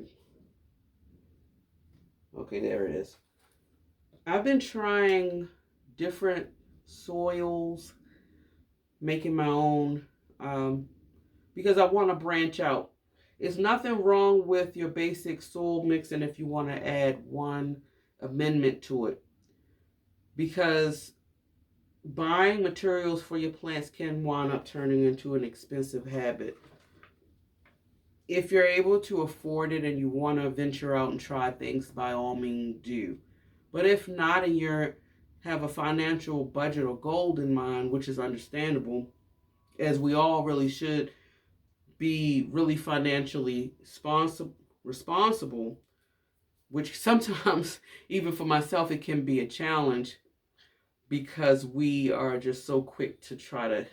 Okay, there it is. I've been trying different soils, making my own, because I want to branch out. There's nothing wrong with your basic soil mixing if you want to add one amendment to it, because buying materials for your plants can wind up turning into an expensive habit. If you're able to afford it and you want to venture out and try things, by all means do. But if not, and you have a financial budget or goal in mind, which is understandable, as we all really should be really financially responsible, which sometimes, even for myself, it can be a challenge because we are just so quick to try to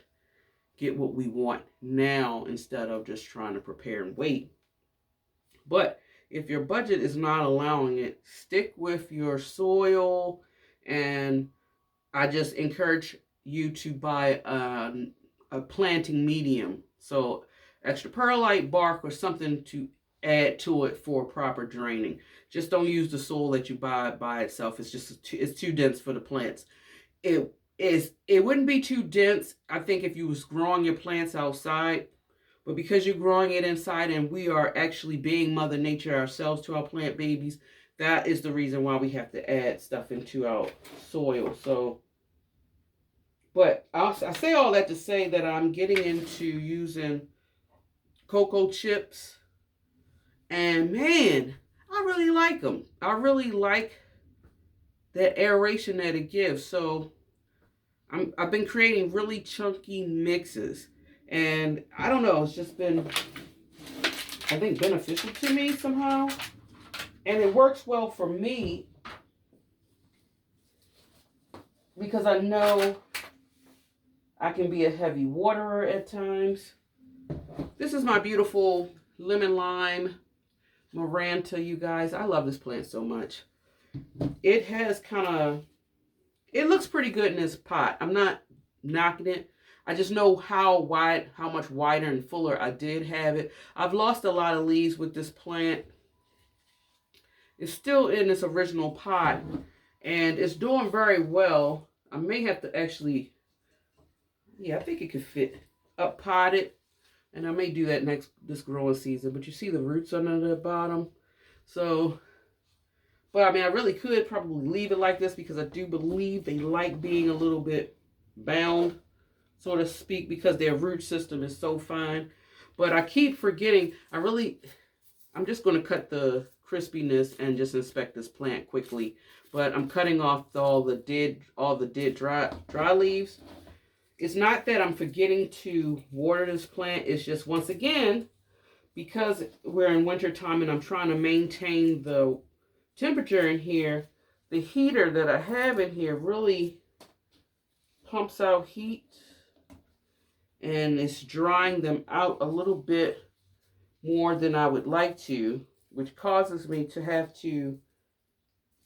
get what we want now instead of just trying to prepare and wait. But if your budget is not allowing it, stick with your soil, and I just encourage you to buy a planting medium. So extra perlite, bark, or something to add to it for proper draining. Just don't use the soil that you buy by itself. It's too dense for the plants. It wouldn't be too dense, I think, if you was growing your plants outside. But because you're growing it inside and we are actually being Mother Nature ourselves to our plant babies, that is the reason why we have to add stuff into our soil. So, but I say all that to say that I'm getting into using cocoa chips. And man, I really like them. I really like that aeration that it gives. So I've been creating really chunky mixes. And I don't know, it's just been, I think, beneficial to me somehow. And it works well for me because I know I can be a heavy waterer at times. This is my beautiful lemon lime Maranta, you guys. I love this plant so much. It has it looks pretty good in this pot. I'm not knocking it. I just know how much wider and fuller I did have it. I've lost a lot of leaves with this plant. It's still in its original pot, and it's doing very well. I may have to actually, yeah, I think it could fit up potted, and I may do that this growing season. But you see the roots under the bottom? So, but I mean, I really could probably leave it like this because I do believe they like being a little bit bound, so to speak, because their root system is so fine. But I keep forgetting, I'm just going to cut the crispiness and just inspect this plant quickly. But I'm cutting off all the dead dry leaves. It's not that I'm forgetting to water this plant. It's just, once again, because we're in winter time and I'm trying to maintain the temperature in here, the heater that I have in here really pumps out heat, and it's drying them out a little bit more than I would like to, which causes me to have to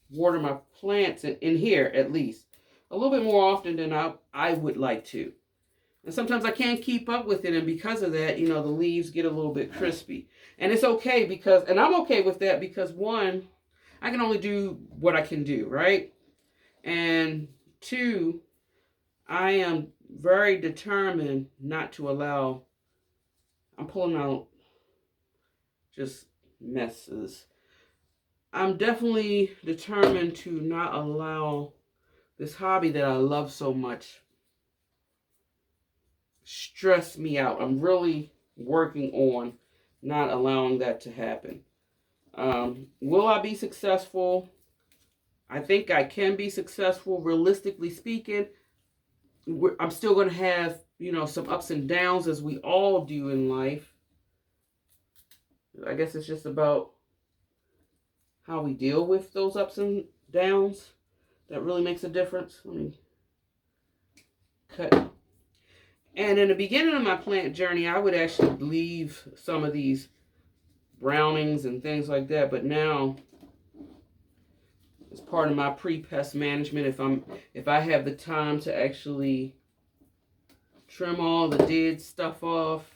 water my plants in here, at least a little bit more often than I would like to. And sometimes I can't keep up with it, and because of that, the leaves get a little bit crispy. And it's okay and I'm okay with that because, one, I can only do what I can do, right? And two, I am very determined not to allow, I'm pulling out just messes. I'm definitely determined to not allow this hobby that I love so much stress me out. I'm really working on not allowing that to happen. Will I be successful? I think I can be successful. Realistically speaking, I'm still going to have, some ups and downs, as we all do in life. I guess it's just about how we deal with those ups and downs that really makes a difference. Let me cut. And in the beginning of my plant journey, I would actually leave some of these brownings and things like that. But now, as part of my pre-pest management, if I have the time to actually trim all the dead stuff off,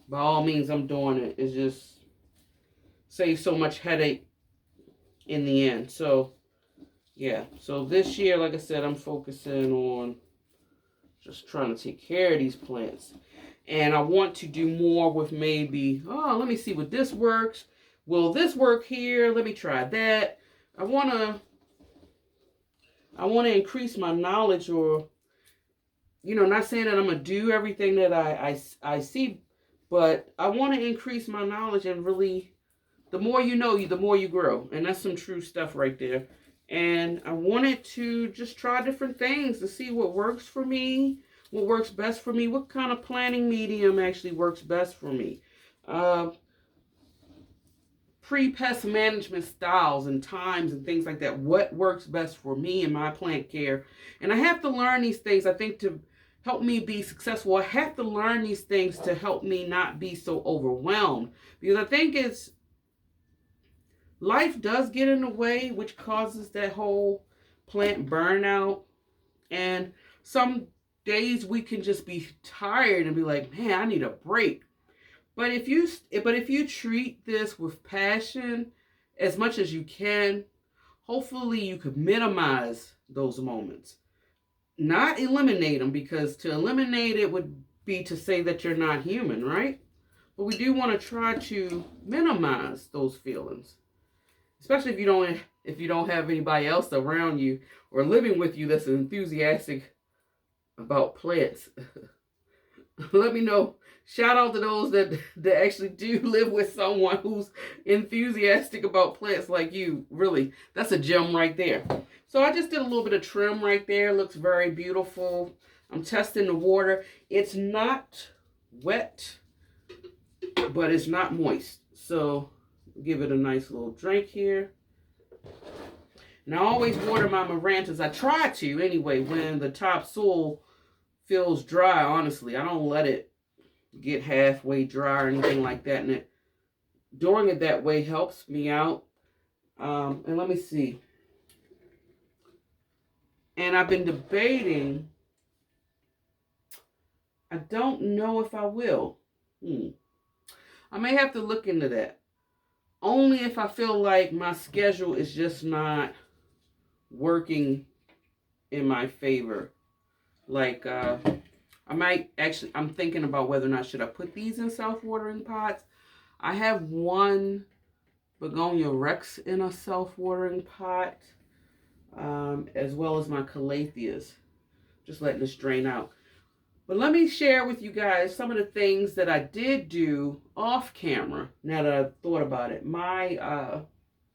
by all means, I'm doing it. It just saves so much headache in the end. So, yeah. So this year, like I said, I'm focusing on just trying to take care of these plants. And I want to do more with maybe, let me see what this works. Will this work here? Let me try that. I want to increase my knowledge, or, not saying that I'm going to do everything that I see, but I want to increase my knowledge, and really, the more you know, the more you grow. And that's some true stuff right there. And I wanted to just try different things to see what works for me, what works best for me, what kind of planting medium actually works best for me. Pre-pest management styles and times and things like that. What works best for me in my plant care. And I have to learn these things, I think, to help me be successful. I have to learn these things to help me not be so overwhelmed. Because I think life does get in the way, which causes that whole plant burnout. And some days we can just be tired and be like, man, I need a break. But if you treat this with passion as much as you can, hopefully you could minimize those moments. Not eliminate them, because to eliminate it would be to say that you're not human, right? But we do want to try to minimize those feelings. Especially if you don't have anybody else around you or living with you that's enthusiastic about plants. Let me know. Shout out to those that actually do live with someone who's enthusiastic about plants like you. Really, that's a gem right there. So I just did a little bit of trim right there. Looks very beautiful. I'm testing the water. It's not wet, but it's not moist. So give it a nice little drink here. And I always water my Marantas. I try to anyway when the top soil feels dry, honestly. I don't let it get halfway dry or anything like that. And doing it that way helps me out. And let me see. And I've been debating. I don't know if I will. I may have to look into that. Only if I feel like my schedule is just not working in my favor. Like, I'm thinking about whether or not should I put these in self-watering pots. I have one Begonia Rex in a self-watering pot, as well as my Calatheas. Just letting this drain out. But let me share with you guys some of the things that I did do off camera, now that I've thought about it. My,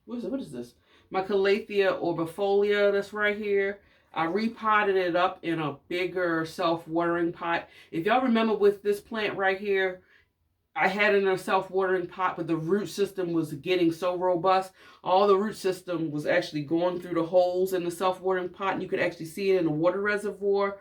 what is this? My Calathea orbifolia that's right here. I repotted it up in a bigger self-watering pot. If y'all remember with this plant right here, I had it in a self-watering pot, but the root system was getting so robust. All the root system was actually going through the holes in the self-watering pot, and you could actually see it in the water reservoir.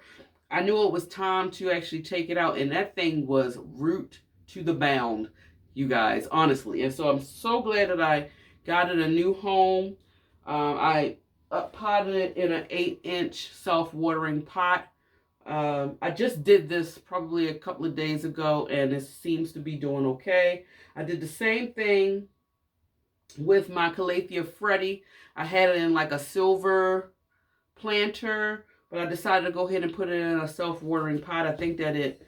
I knew it was time to actually take it out, and that thing was root to the bound, you guys, honestly. And so I'm so glad that I got it a new home. I potted it in an 8-inch self-watering pot. I just did this probably a couple of days ago, and it seems to be doing okay. I did the same thing with my Calathea Freddy. I had it in like a silver planter, but I decided to go ahead and put it in a self-watering pot. I think that it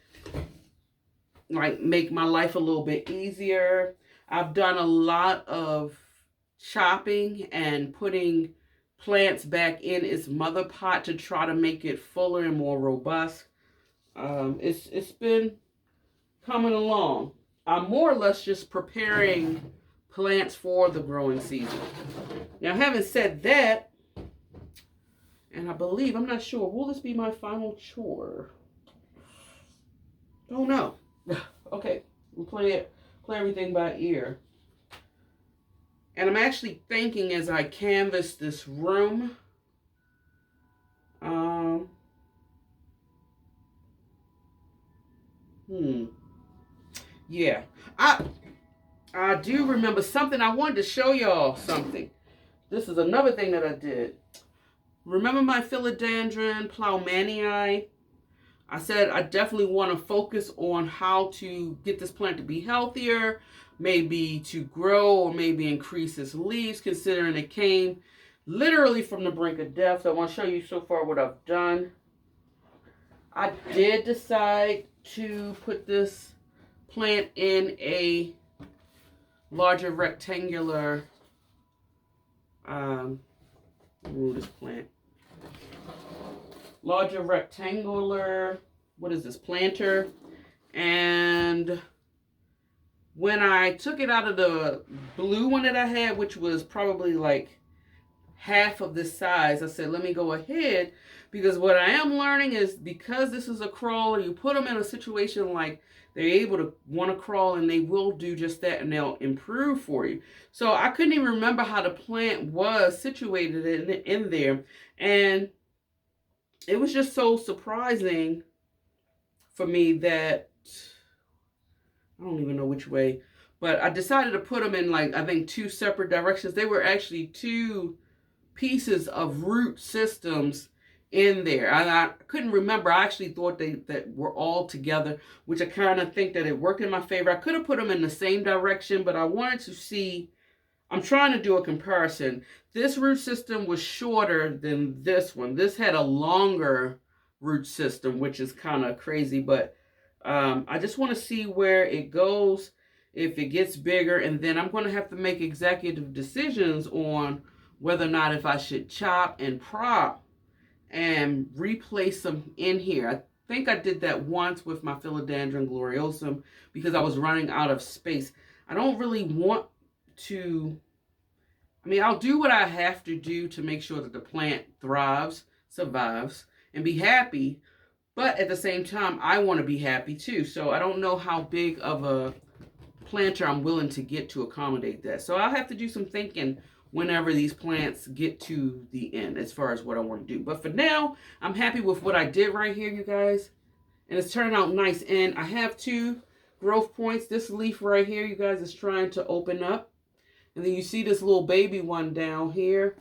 might make my life a little bit easier. I've done a lot of chopping and putting plants back in its mother pot to try to make it fuller and more robust. It's been coming along. I'm more or less just preparing plants for the growing season. Now, having said that, and I believe, I'm not sure, will this be my final chore? Don't know. Okay, we'll play everything by ear. And I'm actually thinking as I canvas this room, yeah, I do remember something. I wanted to show y'all something. This is another thing that I did. Remember my Philodendron Plowmanii? I said I definitely want to focus on how to get this plant to be healthier, maybe to grow, or maybe increase its leaves, considering it came literally from the brink of death. So I want to show you so far what I've done. I did decide to put this plant in a larger rectangular, move this plant. Larger rectangular, what is this, planter. And when I took it out of the blue one that I had, which was probably like half of this size, I said, let me go ahead, because what I am learning is, because this is a crawler, you put them in a situation like they're able to want to crawl, and they will do just that, and they'll improve for you. So I couldn't even remember how the plant was situated in there, and it was just so surprising for me that, I don't even know which way, but I decided to put them in, like, I think 2 separate directions. They were actually 2 pieces of root systems in there. And I couldn't remember. I actually thought that were all together, which I kind of think that it worked in my favor. I could have put them in the same direction, but I wanted to see, I'm trying to do a comparison. This root system was shorter than this one. This had a longer root system, which is kind of crazy, but I just want to see where it goes, if it gets bigger, and then I'm going to have to make executive decisions on whether or not if I should chop and prop and replace them in here. I think I did that once with my Philodendron gloriosum because I was running out of space. I don't really want to, I mean, I'll do what I have to do to make sure that the plant thrives, survives, and be happy. But at the same time, I want to be happy too. So I don't know how big of a planter I'm willing to get to accommodate that. So I'll have to do some thinking whenever these plants get to the end as far as what I want to do. But for now, I'm happy with what I did right here, you guys. And it's turning out nice. And I have 2 growth points. This leaf right here, you guys, is trying to open up. And then you see this little baby one down here.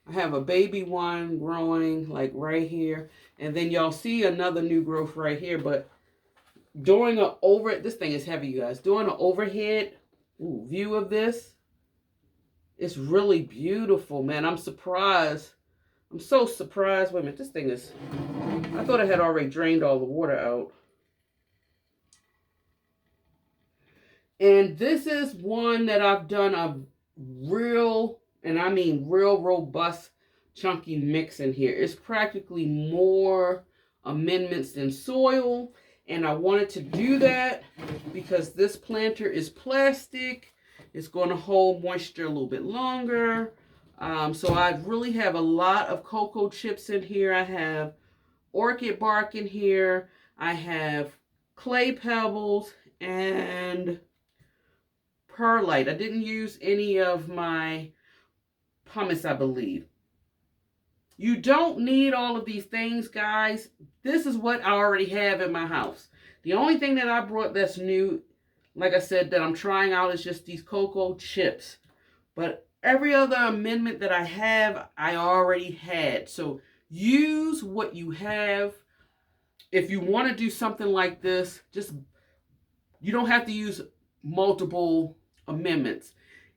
I have a baby one growing like right here. And then y'all see another new growth right here. But doing this thing is heavy, you guys. Doing an overhead view of this, it's really beautiful, man. I'm surprised. I'm so surprised. Wait a minute, this thing is, I thought I had already drained all the water out. And this is one that I've done real, and I mean real robust, chunky mix in here. It's practically more amendments than soil. And I wanted to do that because this planter is plastic. It's going to hold moisture a little bit longer. So I really have a lot of cocoa chips in here. I have orchid bark in here. I have clay pebbles and perlite. I didn't use any of my pumice, I believe. You don't need all of these things, guys. This is what I already have in my house. The only thing that I brought that's new, like I said, that I'm trying out is just these cocoa chips. But every other amendment that I have, I already had. So use what you have. If you want to do something like this, you don't have to use multiple amendments.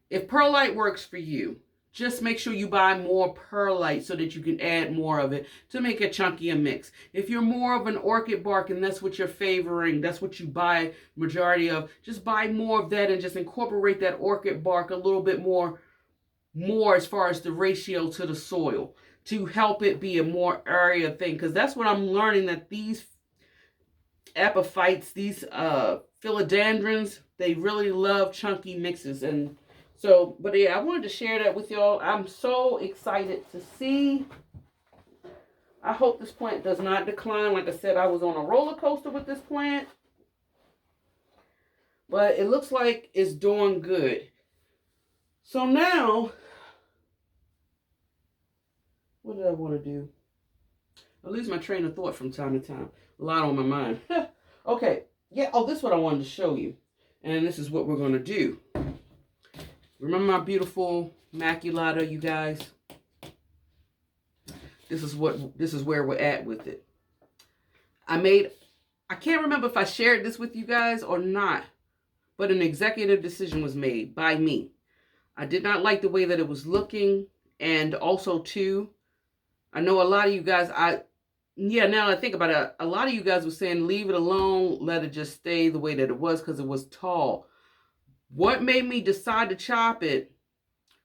If perlite works for you, just make sure you buy more perlite so that you can add more of it to make a chunkier mix. If you're more of an orchid bark and that's what you're favoring, that's what you buy majority of, just buy more of that and just incorporate that orchid bark a little bit more as far as the ratio to the soil to help it be a more area thing. Because that's what I'm learning, that these epiphytes, these philodendrons, they really love chunky mixes. And so, but yeah, I wanted to share that with y'all. I'm so excited to see. I hope this plant does not decline. Like I said, I was on a roller coaster with this plant. But it looks like it's doing good. So now, what did I want to do? I lose my train of thought from time to time. A lot on my mind. Okay. Yeah. Oh, this is what I wanted to show you. And this is what we're going to do. Remember my beautiful maculata, you guys? This is where we're at with it. I can't remember if I shared this with you guys or not, but an executive decision was made by me. I did not like the way that it was looking, and also too, I know a lot of you guys, now that I think about it, a lot of you guys were saying leave it alone, let it just stay the way that it was because it was tall. What made me decide to chop it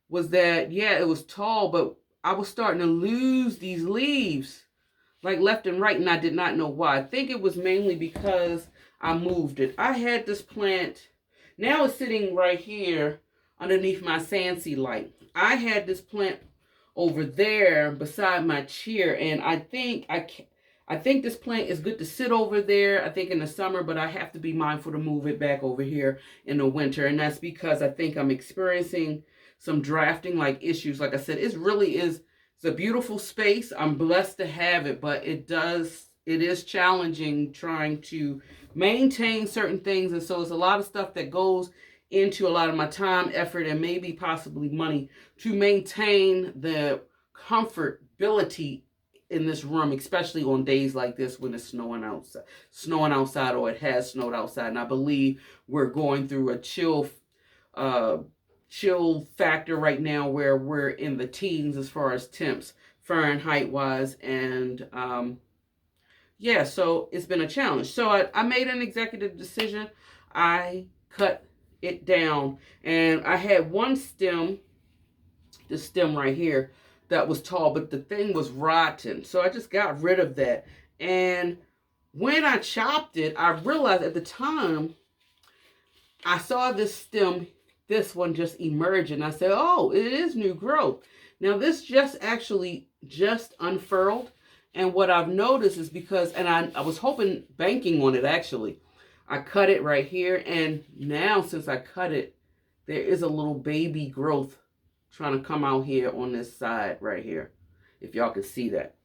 was that, yeah, it was tall, but I was starting to lose these leaves, like left and right, and I did not know why. I think it was mainly because I moved it. I had this plant, now it's sitting right here underneath my Sansi light. I had this plant over there beside my chair, and I think this plant is good to sit over there, I think in the summer, but I have to be mindful to move it back over here in the winter. And that's because I think I'm experiencing some drafting like issues. Like I said, it's a beautiful space. I'm blessed to have it, but it is challenging trying to maintain certain things. And so it's a lot of stuff that goes into a lot of my time, effort, and maybe possibly money to maintain the comfortability in this room, especially on days like this when it's snowing outside, or it has snowed outside. And I believe we're going through a chill factor right now where we're in the teens as far as temps, Fahrenheit wise. And yeah, so it's been a challenge. So I made an executive decision. I cut it down, and I had one stem, this stem right here, that was tall, but the thing was rotten. So I just got rid of that. And when I chopped it, I realized at the time, I saw this stem, this one just emerge, and I said, oh, it is new growth. Now this just unfurled. And what I've noticed is because, and I was banking on it actually, I cut it right here, and now since I cut it, there is a little baby growth trying to come out here on this side right here, if y'all can see that.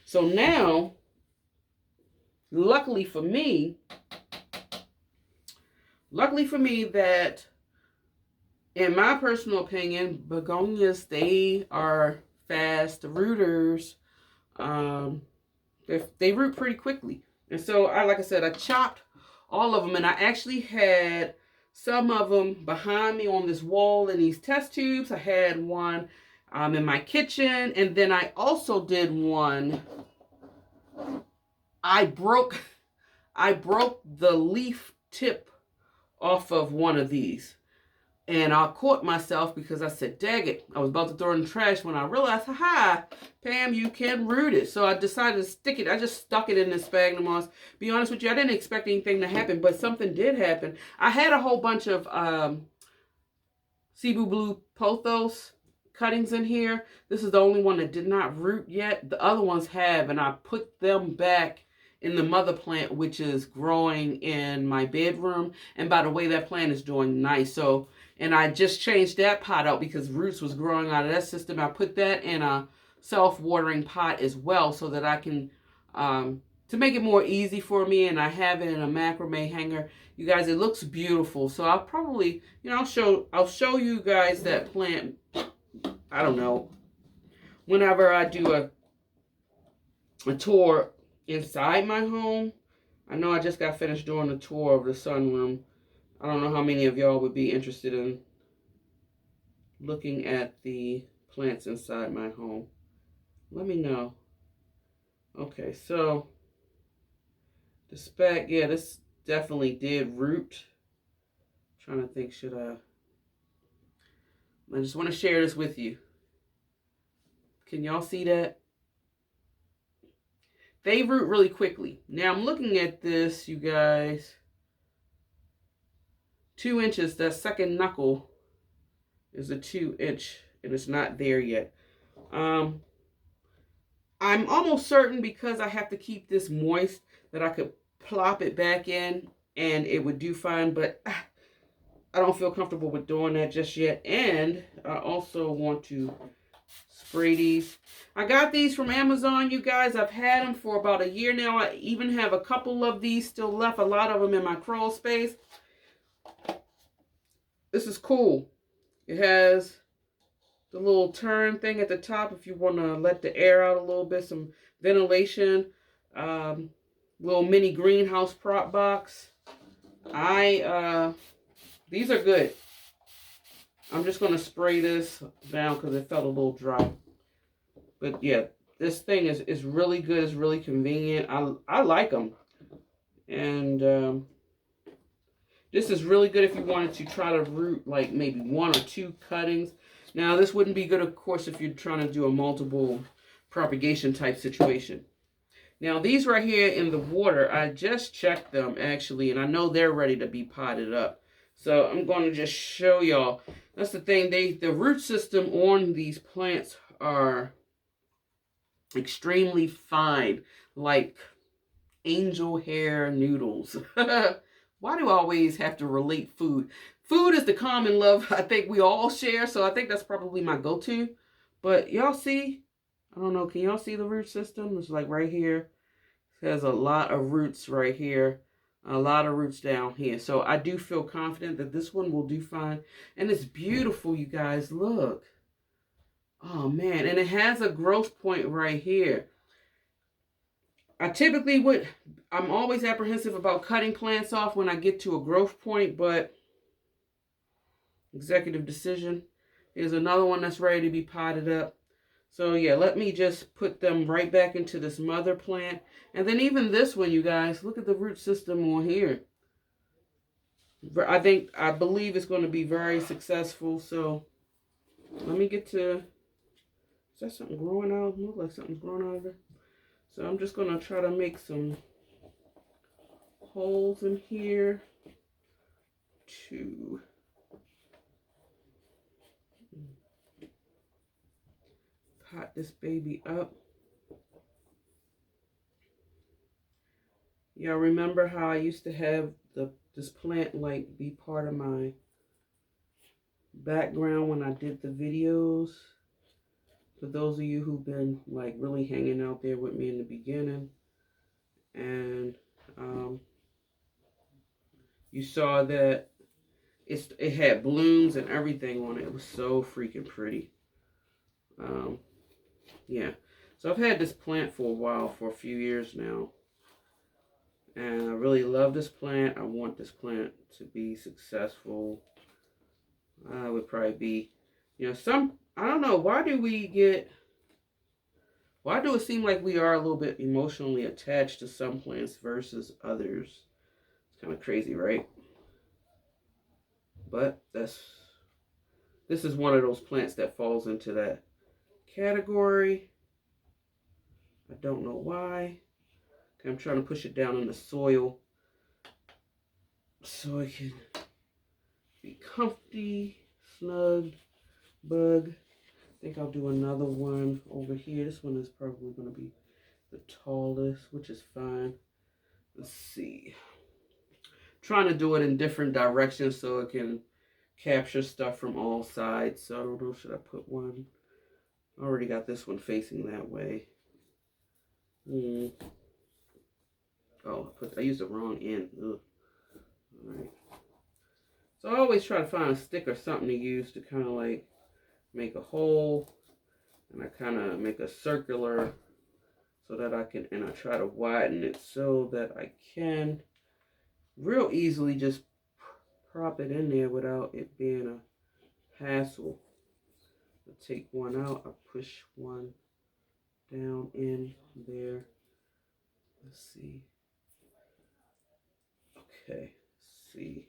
So now, luckily for me that, in my personal opinion, begonias, they are fast rooters. They root pretty quickly. And so, like I said, I chopped all of them, and I actually had some of them behind me on this wall in these test tubes. I had one in my kitchen, and then I also did one. I broke the leaf tip off of one of these. And I caught myself because I said, dang it, I was about to throw it in the trash when I realized, haha, Pam, you can root it. So I decided to stick it. I just stuck it in this sphagnum moss. Be honest with you, I didn't expect anything to happen, but something did happen. I had a whole bunch of Cebu Blue Pothos cuttings in here. This is the only one that did not root yet. The other ones have, and I put them back in the mother plant, which is growing in my bedroom. And by the way, that plant is doing nice. So, and I just changed that pot out because roots was growing out of that system. I put that in a self-watering pot as well so that I can, to make it more easy for me. And I have it in a macrame hanger. You guys, it looks beautiful. So I'll probably, I'll show you guys that plant, I don't know, whenever I do a tour inside my home. I know I just got finished doing a tour of the sunroom. I don't know how many of y'all would be interested in looking at the plants inside my home. Let me know. Okay, so the spag, yeah, this definitely did root. I'm trying to think, I just want to share this with you. Can y'all see that? They root really quickly. Now I'm looking at this, you guys. 2 inches, that second knuckle is a 2-inch, and it's not there yet. I'm almost certain, because I have to keep this moist, that I could plop it back in and it would do fine, but I don't feel comfortable with doing that just yet. And I also want to spray these. I got these from Amazon, you guys. I've had them for about a year now. I even have a couple of these still left, a lot of them in my crawl space. This is cool. It has the little turn thing at the top if you want to let the air out a little bit, some ventilation. Little mini greenhouse prop box. These are good. I'm just going to spray this down because it felt a little dry. But yeah, this thing is really good. It's really convenient. I like them. And this is really good if you wanted to try to root like maybe 1 or 2 cuttings. Now, this wouldn't be good, of course, if you're trying to do a multiple propagation type situation. Now, these right here in the water, I just checked them, actually, and I know they're ready to be potted up. So I'm going to just show y'all. That's the thing. The root system on these plants are extremely fine, like angel hair noodles. Why do I always have to relate food? Food is the common love I think we all share, so I think that's probably my go-to. But y'all see, I don't know, can y'all see the root system? It's like right here. It has a lot of roots right here, a lot of roots down here. So I do feel confident that this one will do fine. And it's beautiful, you guys. Look. Oh, man. And it has a growth point right here. I typically I'm always apprehensive about cutting plants off when I get to a growth point, but executive decision. Here's another one that's ready to be potted up. So yeah, let me just put them right back into this mother plant. And then even this one, you guys, look at the root system on here. I believe it's going to be very successful. So let me get to, is that something growing out? Looks like something's growing out of there. So I'm just going to try to make some holes in here to pot this baby up. Y'all remember how I used to have this plant like be part of my background when I did the videos? For those of you who've been like really hanging out there with me in the beginning, and you saw that it had blooms and everything on it. It was so freaking pretty. Yeah, so I've had this plant for a while, for a few years now, and I really love this plant. I want this plant to be successful. I would probably be, I don't know, why do it seem like we are a little bit emotionally attached to some plants versus others? It's kind of crazy, right? But that's This is one of those plants that falls into that category. I don't know why. Okay, I'm trying to push it down in the soil so it can be comfy, snug, bug. I think I'll do another one over here. This one is probably going to be the tallest, which is fine. Let's see. Trying to do it in different directions so it can capture stuff from all sides. So I don't know, should I put one? I already got this one facing that way. Oh, I used the wrong end. Ugh. All right. So I always try to find a stick or something to use to kind of like make a hole. And I kind of make a circular so that I can, and I try to widen it so that I can real easily just prop it in there without it being a hassle. I take one out, I push one down in there. Let's see. Okay, let's see.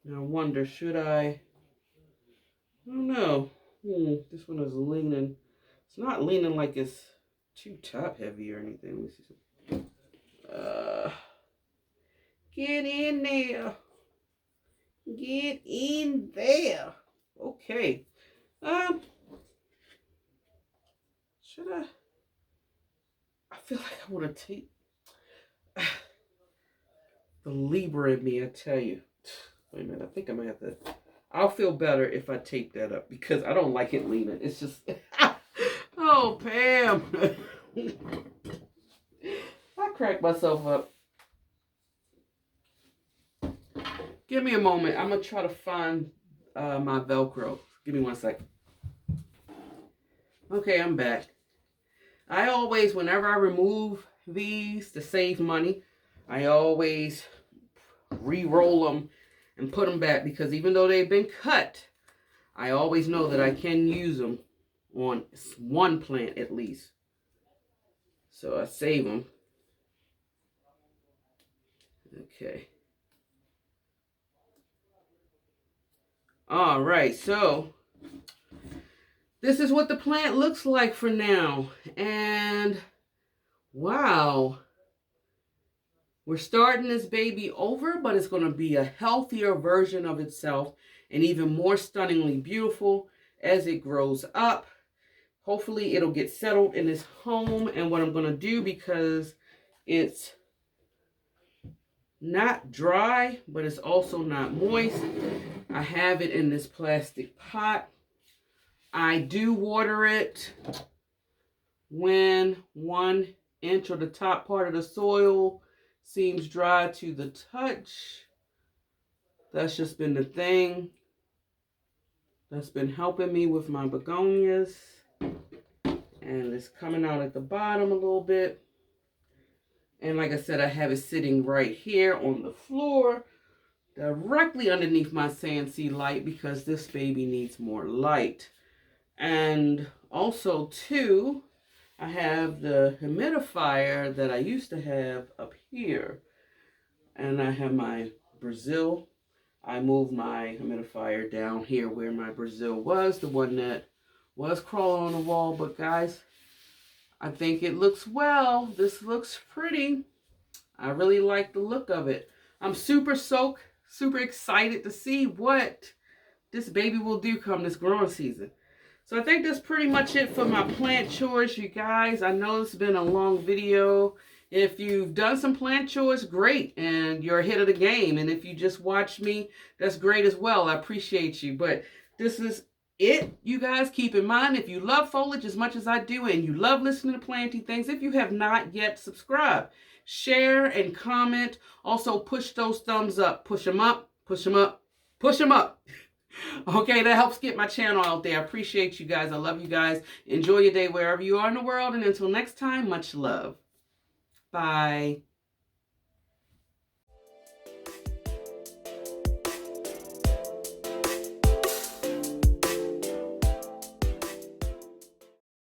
Now I wonder, should I don't know. This one is leaning. It's not leaning like it's too top heavy or anything. Let me see something. Get in there. Get in there. Okay. Should I? I feel like I want to take the Libra in me, I tell you. Wait a minute, I think I might have to. I'll feel better if I tape that up because I don't like it leaning. It's just, oh, Pam. I cracked myself up. Give me a moment. I'm going to try to find my Velcro. Give me 1 second. Okay, I'm back. I always, whenever I remove these to save money, I always re-roll them and put them back because even though they've been cut, I always know that I can use them on one plant at least. So I save them. Okay. All right, so this is what the plant looks like for now. And wow. We're starting this baby over, but it's going to be a healthier version of itself and even more stunningly beautiful as it grows up. Hopefully it'll get settled in its home. And what I'm going to do, because it's not dry, but it's also not moist, I have it in this plastic pot. I do water it when 1 inch or the top part of the soil seems dry to the touch. That's just been the thing that's been helping me with my begonias. And it's coming out at the bottom a little bit. And like I said, I have it sitting right here on the floor, directly underneath my sand sea light because this baby needs more light. And also too, I have the humidifier that I used to have up here. And I have my Brazil. I moved my humidifier down here where my Brazil was, the one that was crawling on the wall. But guys, I think it looks well. This looks pretty. I really like the look of it. I'm super excited to see what this baby will do come this growing season. So I think that's pretty much it for my plant chores, you guys. I know it's been a long video. If you've done some plant chores, great, and you're ahead of the game. And if you just watched me, that's great as well. I appreciate you. But this is it, you guys. Keep in mind, if you love foliage as much as I do, and you love listening to planting things, if you have not yet subscribed, share and comment. Also, push those thumbs up. Push them up, push them up, push them up. Okay, that helps get my channel out there. I appreciate you guys. I love you guys. Enjoy your day wherever you are in the world. And until next time, much love. Bye.